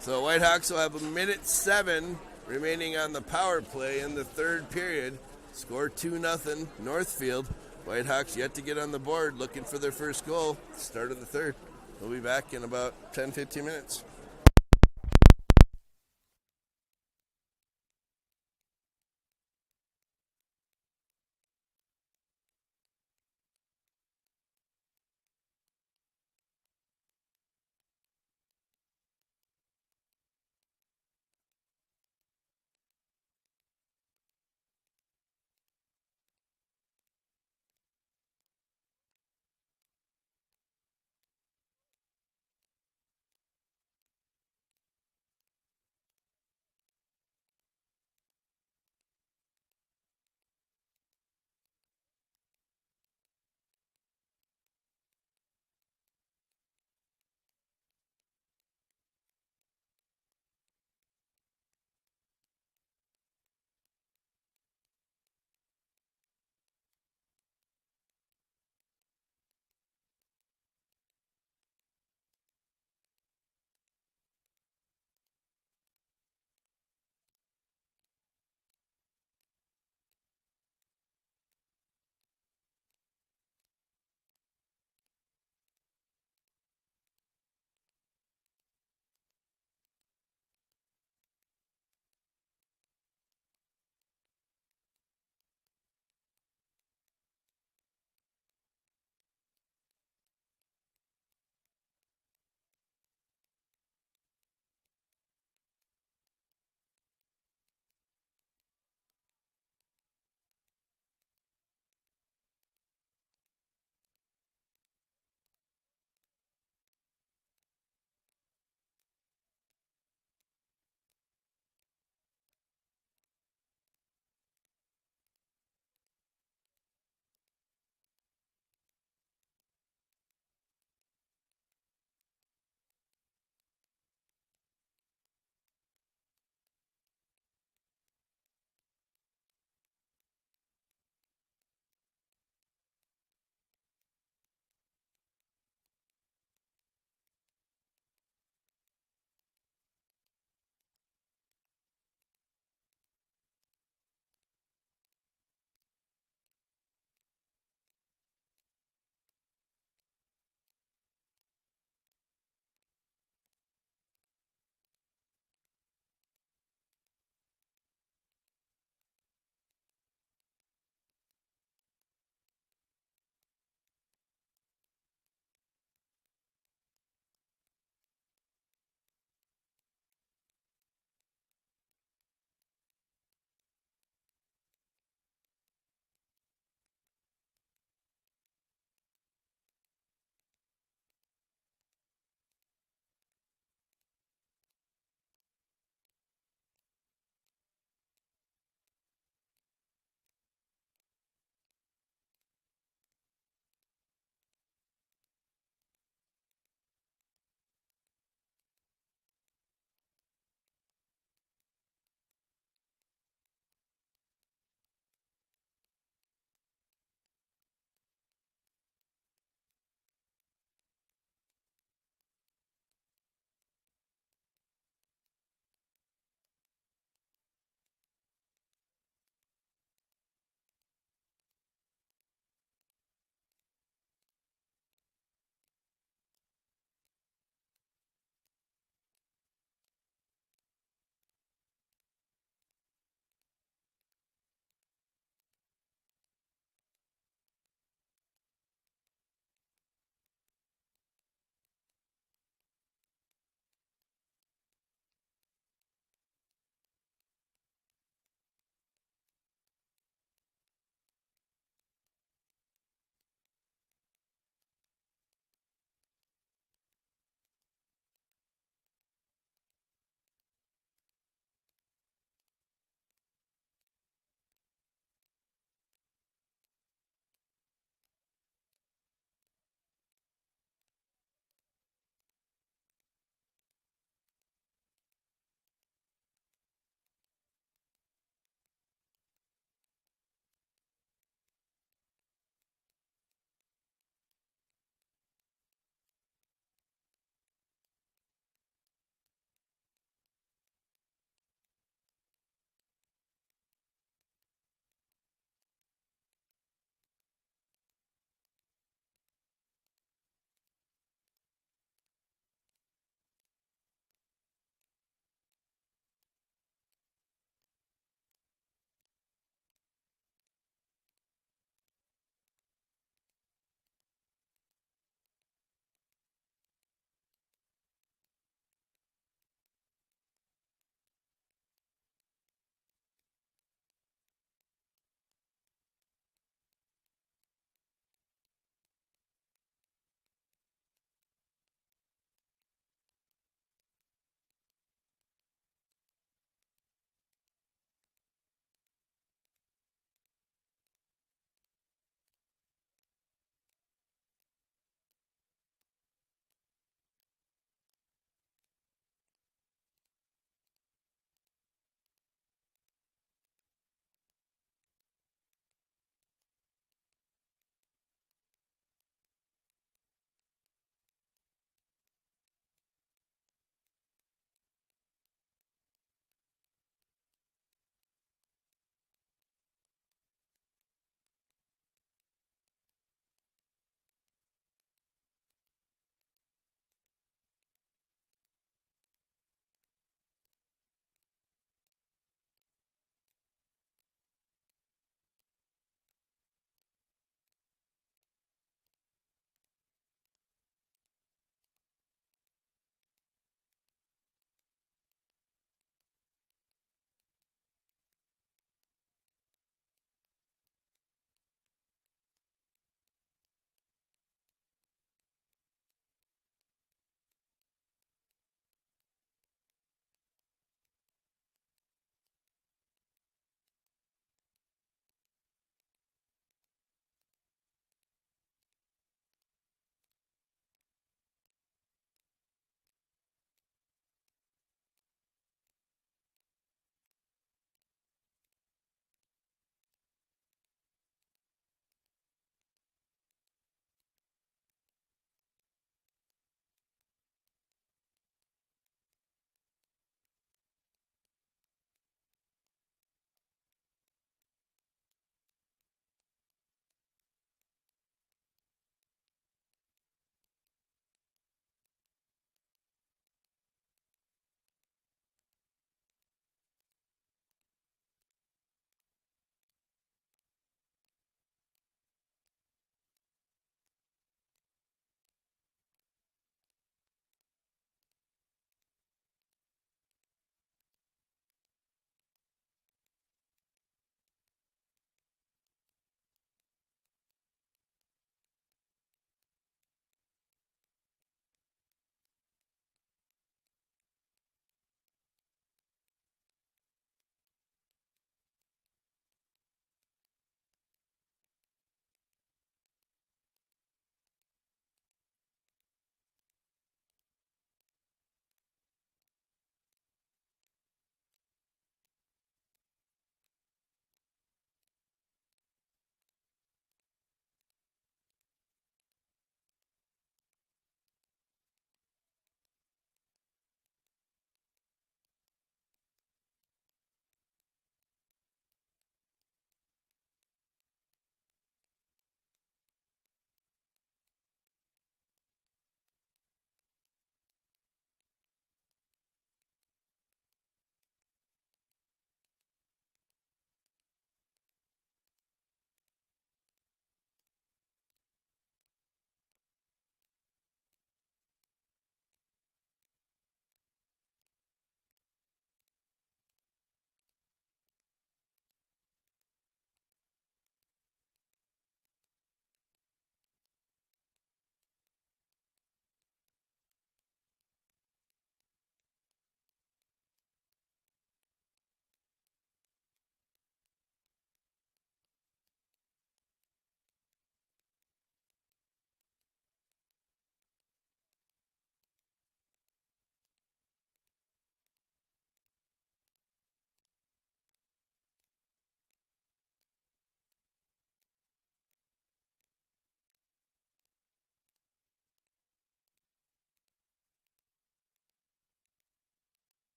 So Whitehawks will have 1:07 remaining on the power play in the third period. Score 2-0 Northfield. Whitehawks yet to get on the board, looking for their first goal. Start of the third. We'll be back in about 10-15 minutes.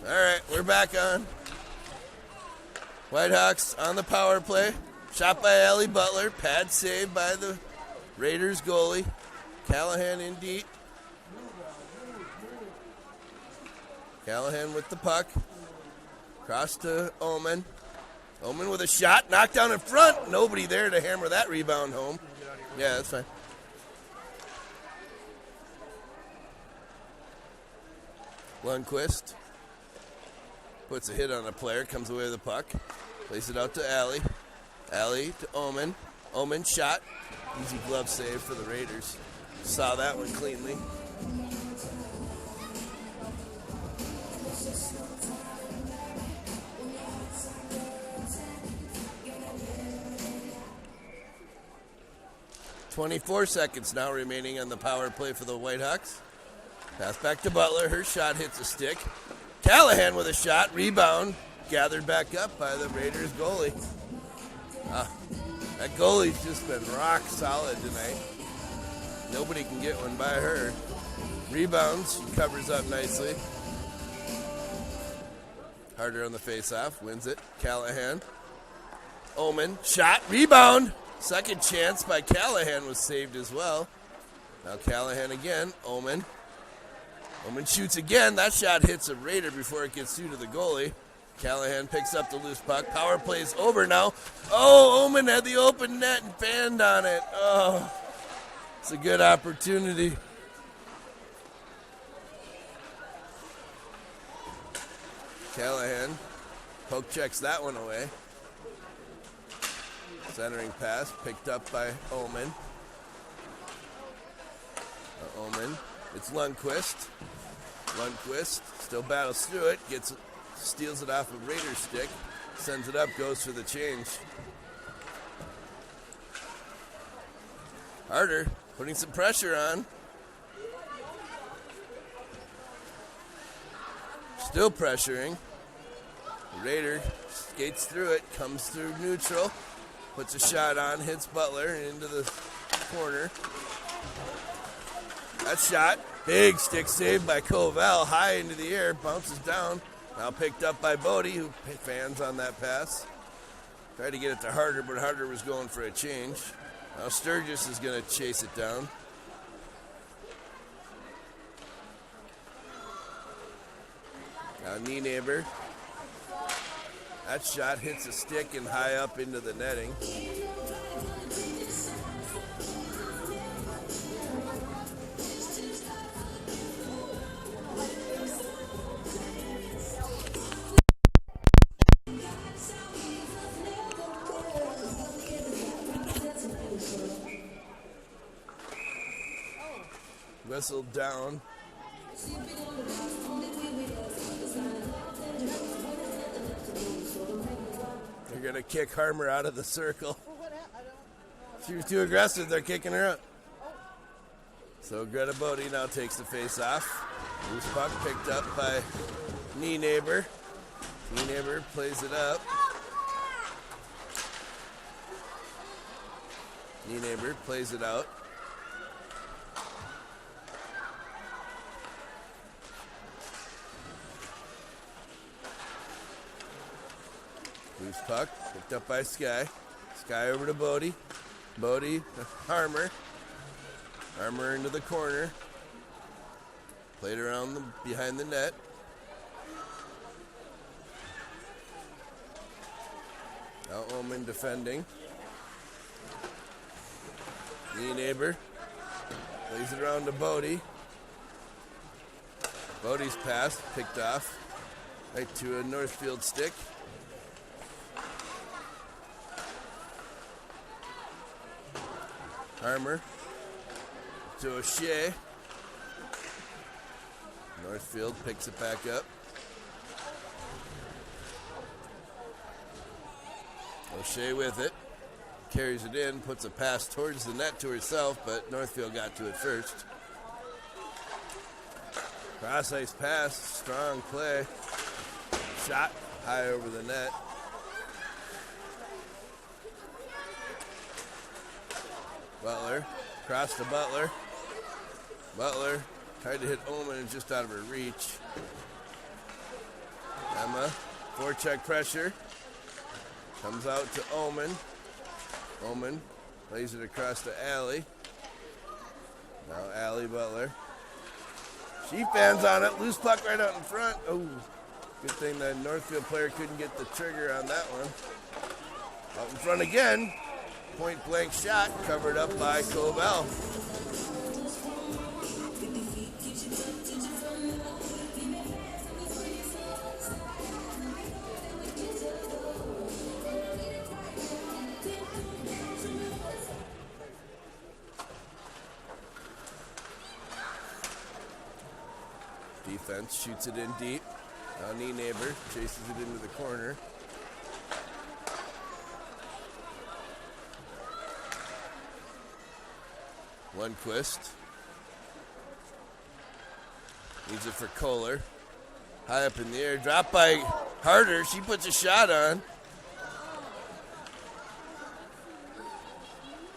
All right, we're back on. Whitehawks on the power play. Shot by Allie Butler. Pad save by the Raiders goalie. Callahan in deep. Callahan with the puck. Cross to Omen. Omen with a shot. Knocked down in front. Nobody there to hammer that rebound home. Yeah, that's fine. Lundqvist puts a hit on a player. Comes away with the puck. Plays it out to Allie. Allie to Omen. Omen shot. Easy glove save for the Raiders. Saw that one cleanly. .24 seconds now remaining on the power play for the Whitehawks. Pass back to Butler. Her shot hits a stick. Callahan with a shot. Rebound. Gathered back up by the Raiders goalie. That goalie's just been rock solid tonight. Nobody can get one by her. Rebounds. She covers up nicely. Harder on the face-off. Wins it. Callahan. Omen. Shot. Rebound. Second chance by Callahan was saved as well. Now Callahan again. Omen. Omen shoots again. That shot hits a Raider before it gets through to the goalie. Callahan picks up the loose puck. Power play's over now. Oh, Omen had the open net and fanned on it. Oh, it's a good opportunity. Callahan poke checks that one away. Centering pass picked up by Omen. Omen. It's Lundqvist. Lundqvist still battles through it. Steals it off a Raider stick. Sends it up. Goes for the change. Harder. Putting some pressure on. Still pressuring. The Raider skates through it. Comes through neutral. Puts a shot on, hits Butler into the corner. That shot, big stick save by Koval, high into the air, bounces down. Now picked up by Bodie, who fans on that pass. Tried to get it to Harder, but Harder was going for a change. Now Sturgis is going to chase it down. Now Nienaber. That shot hits a stick and high up into the netting. Whistled down. They're going to kick Harmer out of the circle. She was too aggressive. They're kicking her out. So Greta Bodie now takes the face off. Loose puck picked up by Nienaber. Nienaber plays it up. Nienaber plays it out. Loose puck, picked up by Sky. Sky over to Bodie. Bodie, Harmer. Harmer into the corner. Played around behind the net. Now Omen defending. Nienaber. Plays it around to Bodie. Bodie's pass, picked off. Right to a Northfield stick. Harmer to O'Shea. Northfield picks it back up. O'Shea with it. Carries it in, puts a pass towards the net to herself, but Northfield got to it first. Cross ice pass, strong play. Shot high over the net. Butler, cross to Butler. Butler tried to hit Omen and just out of her reach. Emma, forecheck pressure. Comes out to Omen. Omen lays it across to Allie. Now Allie Butler. She fans on it. Loose puck right out in front. Oh, good thing that Northfield player couldn't get the trigger on that one. Out in front again. Point blank shot covered up by Cobell. Defense shoots it in deep. Now Neighbor chases it into the corner. Lundqvist. Needs it for Kohler. High up in the air. Dropped by Harder. She puts a shot on.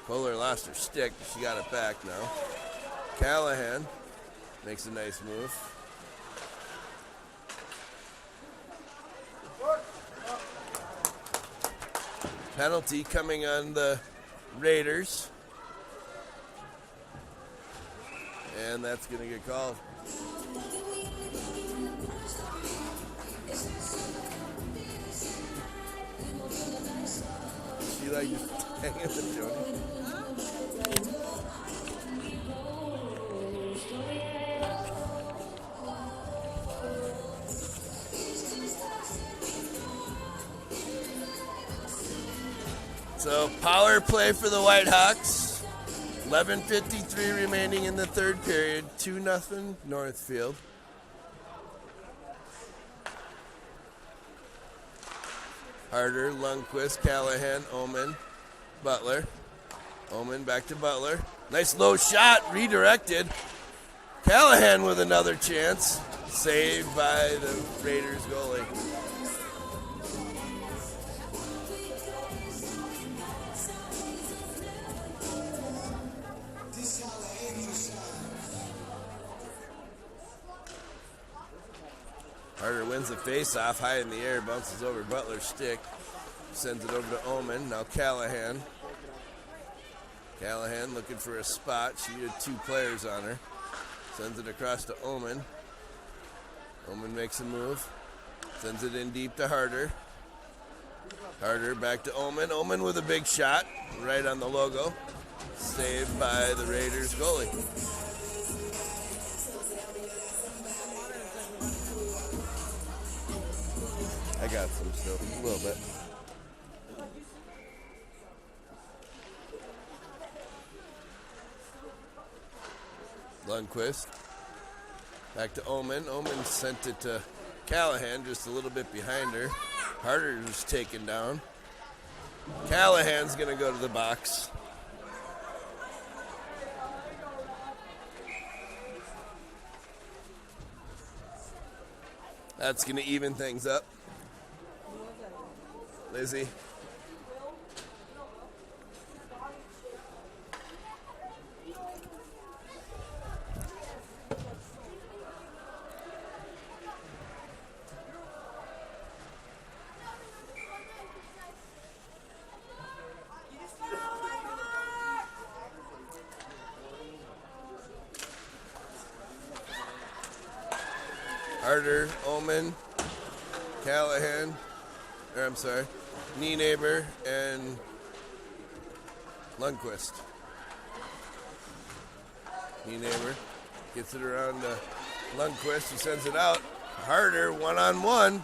Kohler lost her stick, but she got it back now. Callahan makes a nice move. Penalty coming on the Raiders. And that's going to get called. She like just hanging with Jody. So power play for the Whitehawks. 11:53 remaining in the third period. 2-0 Northfield. Harder, Lundqvist, Callahan, Omen, Butler. Omen back to Butler. Nice low shot, redirected. Callahan with another chance. Saved by the Raiders goalie. Harder wins the face-off high in the air, bounces over Butler's stick, sends it over to Omen. Now Callahan. Callahan looking for a spot. She had two players on her. Sends it across to Omen. Omen makes a move. Sends it in deep to Harder. Harder back to Omen. Omen with a big shot right on the logo. Saved by the Raiders goalie. I got some still, a little bit. Lundqvist. Back to Omen. Omen sent it to Callahan, just a little bit behind her. Harder's taken down. Callahan's going to go to the box. That's going to even things up. Lizzie. Harder, Omen, Callahan, Neighbor, and Lundqvist. Neighbor gets it around to Lundqvist. He sends it out. Harder, one-on-one.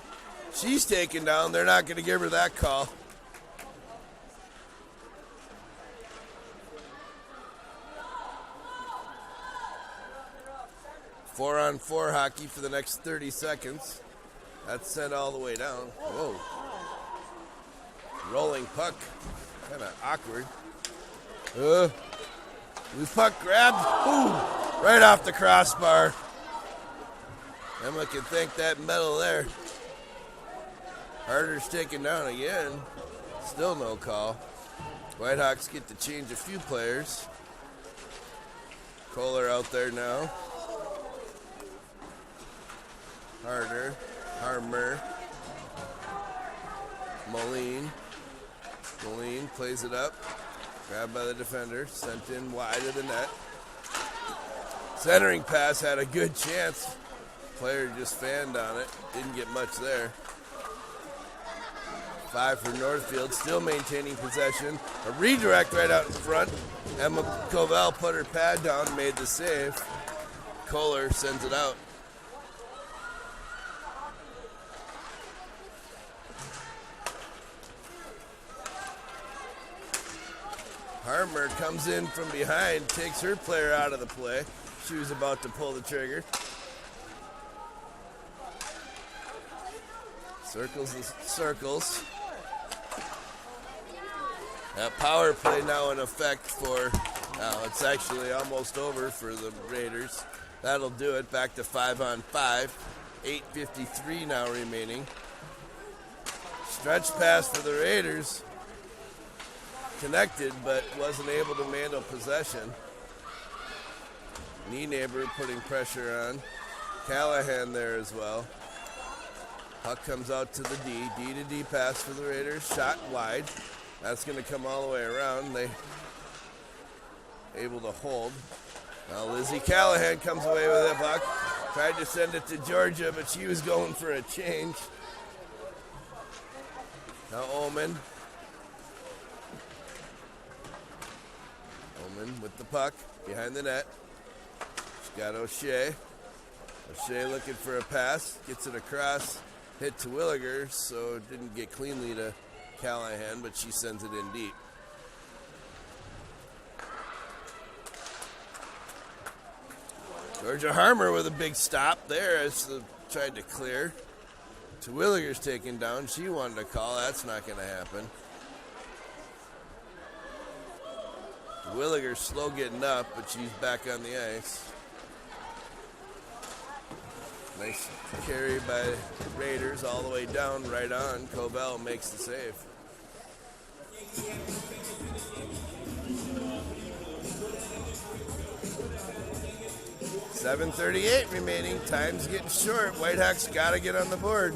She's taken down. They're not going to give her that call. Four-on-four hockey for the next 30 seconds. That's sent all the way down. Whoa. Rolling puck. Kind of awkward. Loose puck grabbed. Ooh, right off the crossbar. Emma can thank that medal there. Harder's taken down again. Still no call. Whitehawks get to change a few players. Kohler out there now. Harder. Harmer. Moline plays it up. Grabbed by the defender. Sent in wide of the net. Centering pass had a good chance. Player just fanned on it. Didn't get much there. 5 for Northfield. Still maintaining possession. A redirect right out in front. Emma Covell put her pad down, made the save. Kohler sends it out. Harmer comes in from behind, takes her player out of the play. She was about to pull the trigger. Circles. That power play now in effect for, it's actually almost over for the Raiders. That'll do it. Back to 5-on-5. 8:53 now remaining. Stretch pass for the Raiders. Connected, but wasn't able to handle possession. Neighbor putting pressure on. Callahan there as well. Puck comes out to the D. D to D pass for the Raiders. Shot wide. That's going to come all the way around. They able to hold. Now Lizzie Callahan comes away with that puck. Tried to send it to Georgia, but she was going for a change. Now Oman with the puck behind the net. She's got O'Shea. O'Shea looking for a pass. Gets it across. Hit to Williger, so it didn't get cleanly to Callahan, but she sends it in deep. Georgia Harmer with a big stop there as the tried to clear. To Williger's taken down. She wanted to call. That's not going to happen. Williger's slow getting up, but she's back on the ice. Nice carry by Raiders all the way down, right on. Covell makes the save. $7:38 remaining. Time's getting short. Whitehawks got to get on the board.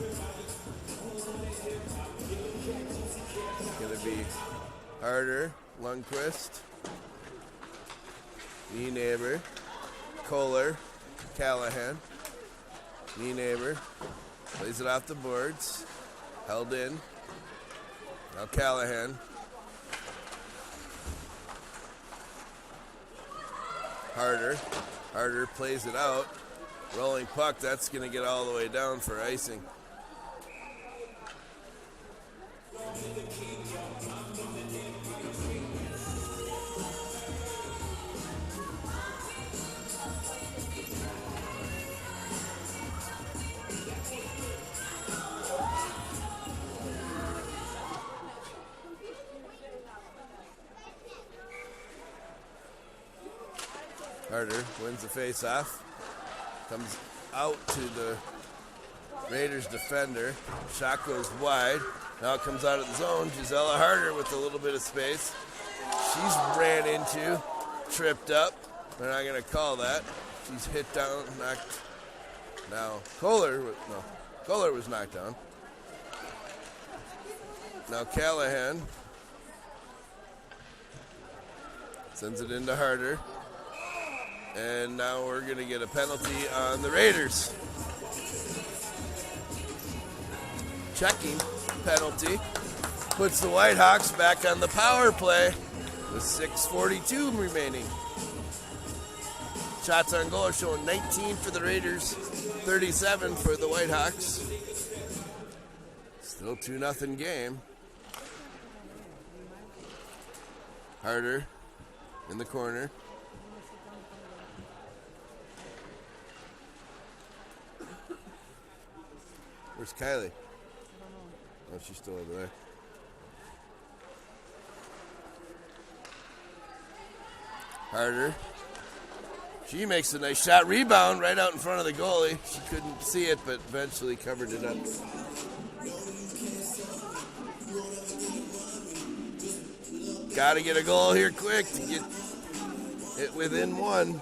It's going to be Harder, Lundqvist, Neighbor, Kohler, Callahan. Neighbor plays it off the boards. Held in. Now Callahan. Harder plays it out. Rolling puck, that's going to get all the way down for icing. Harder wins the face-off. Comes out to the Raiders defender. Shot goes wide. Now it comes out of the zone. Gisela Harder with a little bit of space. She's ran into, tripped up. They're not going to call that. She's hit down, knocked. Now Kohler was knocked down. Now Callahan sends it into Harder. And now we're going to get a penalty on the Raiders. Checking penalty. Puts the Whitehawks back on the power play with 6:42 remaining. Shots on goal are showing 19 for the Raiders, 37 for the Whitehawks. Still 2-0 game. Harder in the corner. Where's Kylie? Oh, she's still over there. Harder. She makes a nice shot. Rebound right out in front of the goalie. She couldn't see it, but eventually covered it up. Got to get a goal here quick to get it within one.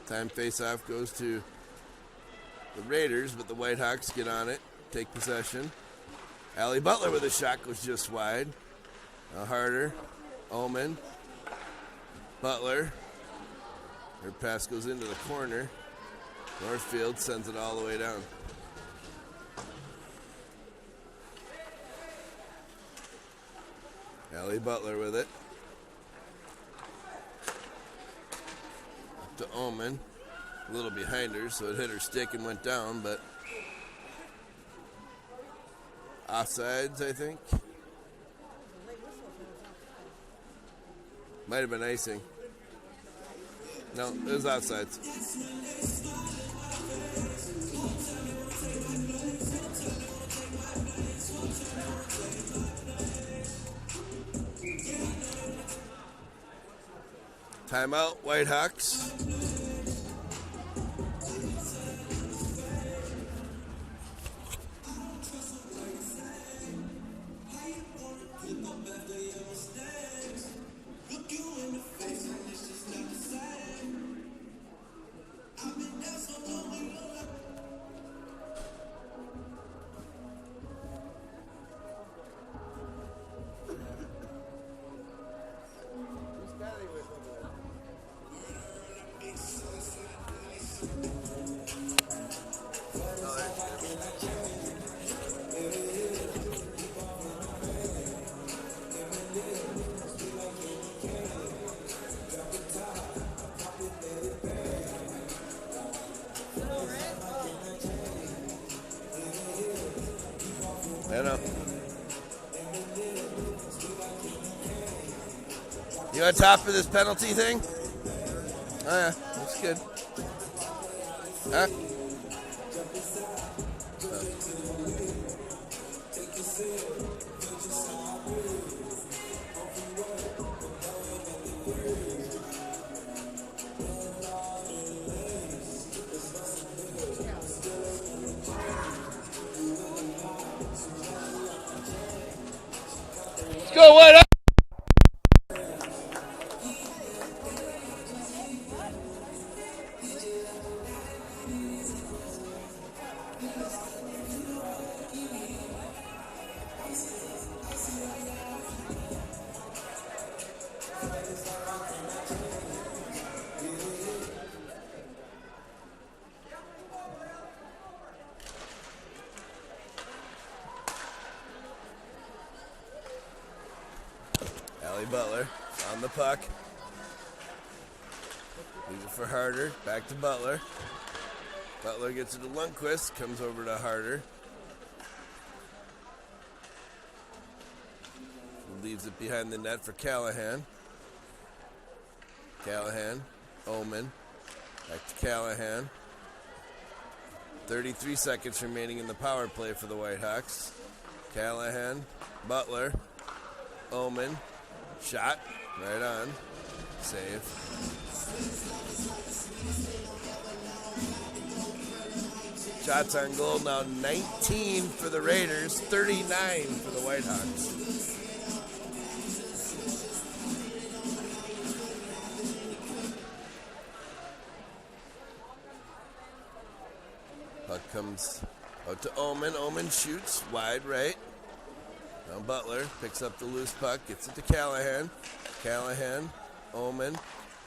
Time face-off goes to the Raiders, but the Whitehawks get on it. take possession. Allie Butler with a shot goes just wide. Now Harder, Omen, Butler. Her pass goes into the corner. Northfield sends it all the way down. Allie Butler with it. Up to Omen. A little behind her, so it hit her stick and went down, but offsides, I think. Might have been icing. No, it was offsides. Timeout, Whitehawks. I know. You on top of this penalty thing? Oh yeah, that's good. Huh? Let's go, what up? Allie Butler on the puck. Leaves it for Harder. Back to Butler. Butler gets it to Lundqvist. Comes over to Harder. Leaves it behind the net for Callahan. Callahan. Omen. Back to Callahan. 33 seconds remaining in the power play for the Whitehawks. Callahan. Butler. Omen. Shot. Right on. Save. Shots on goal now 19 for the Raiders, 39 for the Whitehawks. Puck comes out to Omen. Omen shoots wide right. Now Butler picks up the loose puck, gets it to Callahan. Callahan, Omen.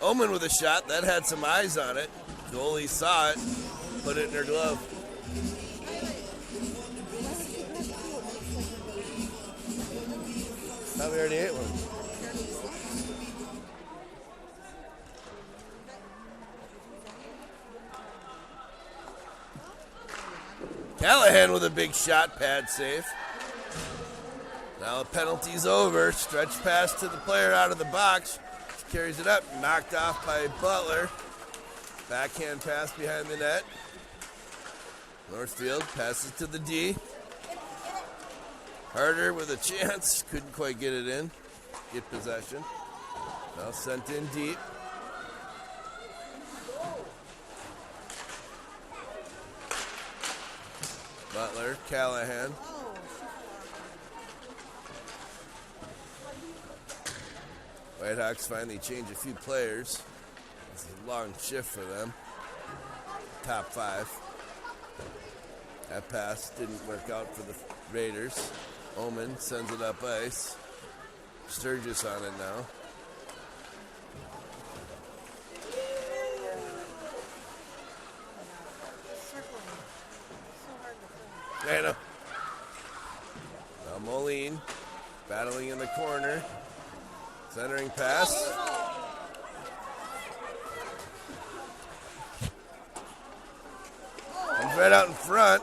Omen with a shot. That had some eyes on it. Goalie saw it, put it in her glove. Thought we already ate one. Callahan with a big shot, pad save. Now the penalty's over. Stretch pass to the player out of the box. She carries it up, knocked off by Butler. Backhand pass behind the net. Northfield passes to the D. Harder with a chance. Couldn't quite get it in. Get possession. Now sent in deep. Butler, Callahan. Whitehawks finally change a few players. It's a long shift for them. Top five. That pass didn't work out for the Raiders. Omen sends it up ice. Sturgis on it now. I know. Now Moline battling in the corner. Centering pass. Comes right out in front.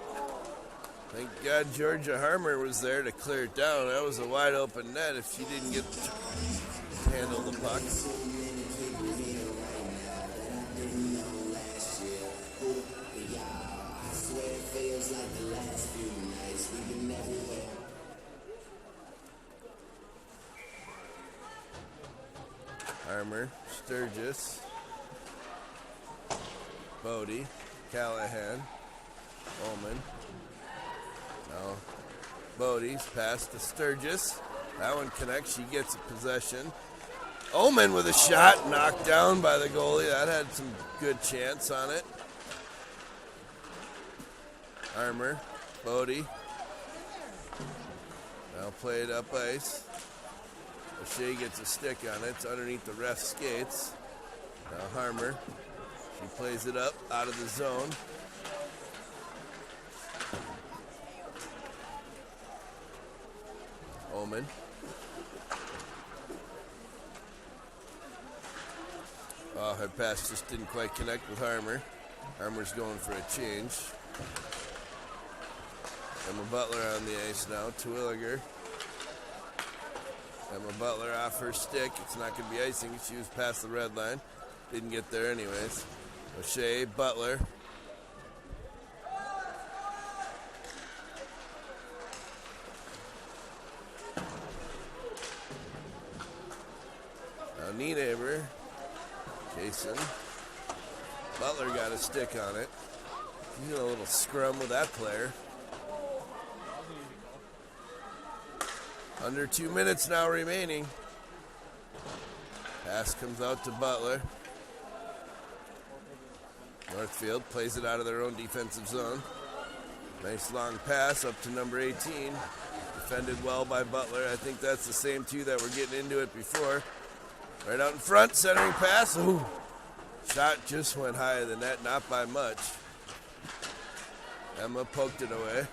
Thank God Georgia Harmer was there to clear it down. That was a wide open net if she didn't get to handle the puck. Harmer, Sturgis, Bodie, Callahan, Ullman. Now Bodie's pass to Sturgis. That one connects. She gets a possession. Ullman with a shot knocked down by the goalie. That had some good chance on it. Harmer, Bodie. Now played up ice. O'Shea gets a stick on it. It's underneath the ref's skates. Now Harmer. She plays it up out of the zone. Omen. Oh, her pass just didn't quite connect with Harmer. Harmer's going for a change. Emma Butler on the ice now. Terwilliger. Emma Butler off her stick. It's not going to be icing. She was past the red line. Didn't get there anyways. O'Shea, Butler. Now Nienaber. Jason. Butler got a stick on it. He's in a little scrum with that player. Under 2 minutes now remaining. Pass comes out to Butler. Northfield plays it out of their own defensive zone. Nice long pass up to number 18. Defended well by Butler. I think that's the same two that were getting into it before. Right out in front, centering pass. Ooh. Shot just went high of the net, not by much. Emma poked it away.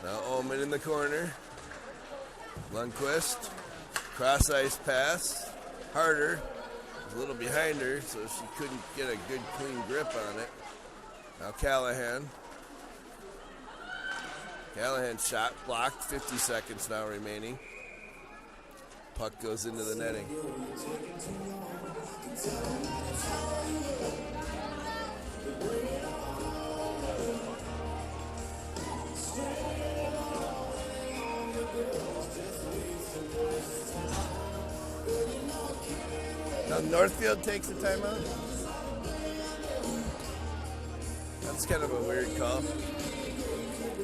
Now Ullman in the corner. Lundqvist. Cross ice pass. Harder. Was a little behind her, so she couldn't get a good clean grip on it. Now Callahan. Callahan's shot blocked. 50 seconds now remaining. Puck goes into the netting. Now Northfield takes a timeout. That's kind of a weird call.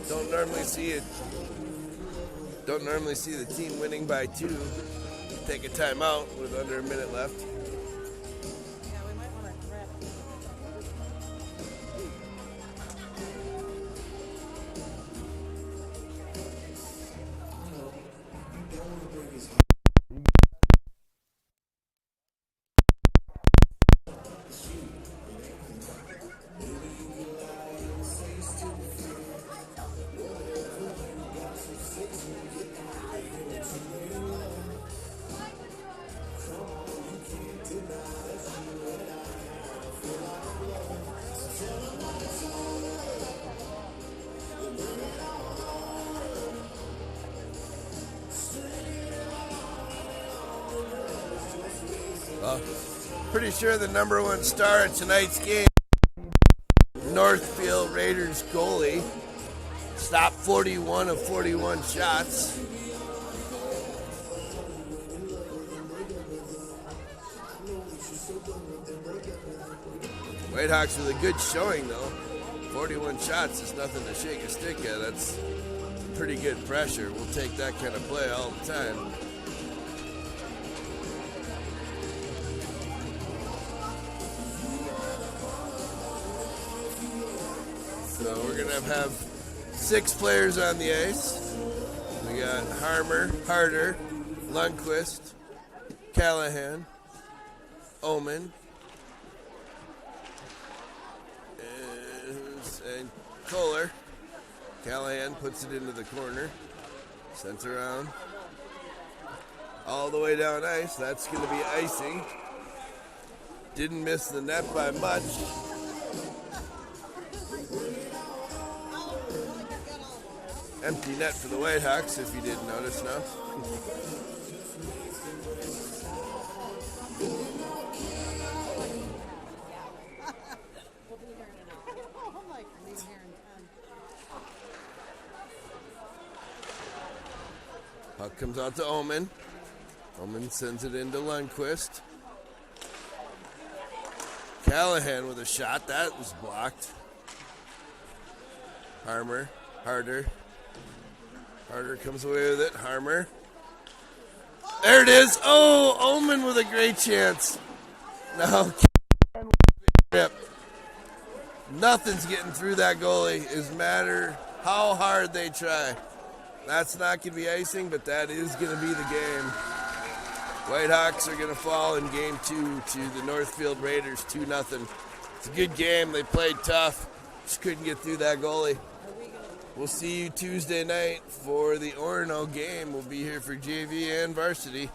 Don't normally see it. Don't normally see the team winning by 2 take a timeout with under a minute left. Pretty sure the number one star of tonight's game, Northfield Raiders goalie, stopped 41 of 41 shots. Whitehawks with a good showing, though. 41 shots is nothing to shake a stick at. That's pretty good pressure. We'll take that kind of play all the time. So we're going to have 6 players on the ice. We got Harder, Lundquist, Callahan, Omen, and Kohler. Callahan puts it into the corner. Sent around. All the way down ice. That's going to be icing. Didn't miss the net by much. Empty net for the Whitehawks, if you didn't notice now. Puck comes out to Omen. Omen sends it into Lundquist. Callahan with a shot. That was blocked. Harder comes away with it. Harmer. There it is. Oh, Omen with a great chance. No. Nothing's getting through that goalie. It matter how hard they try. That's not going to be icing, but that is going to be the game. Whitehawks are going to fall in game 2 to the Northfield Raiders 2-0. It's a good game. They played tough. Just couldn't get through that goalie. We'll see you Tuesday night for the Orono game. We'll be here for JV and varsity.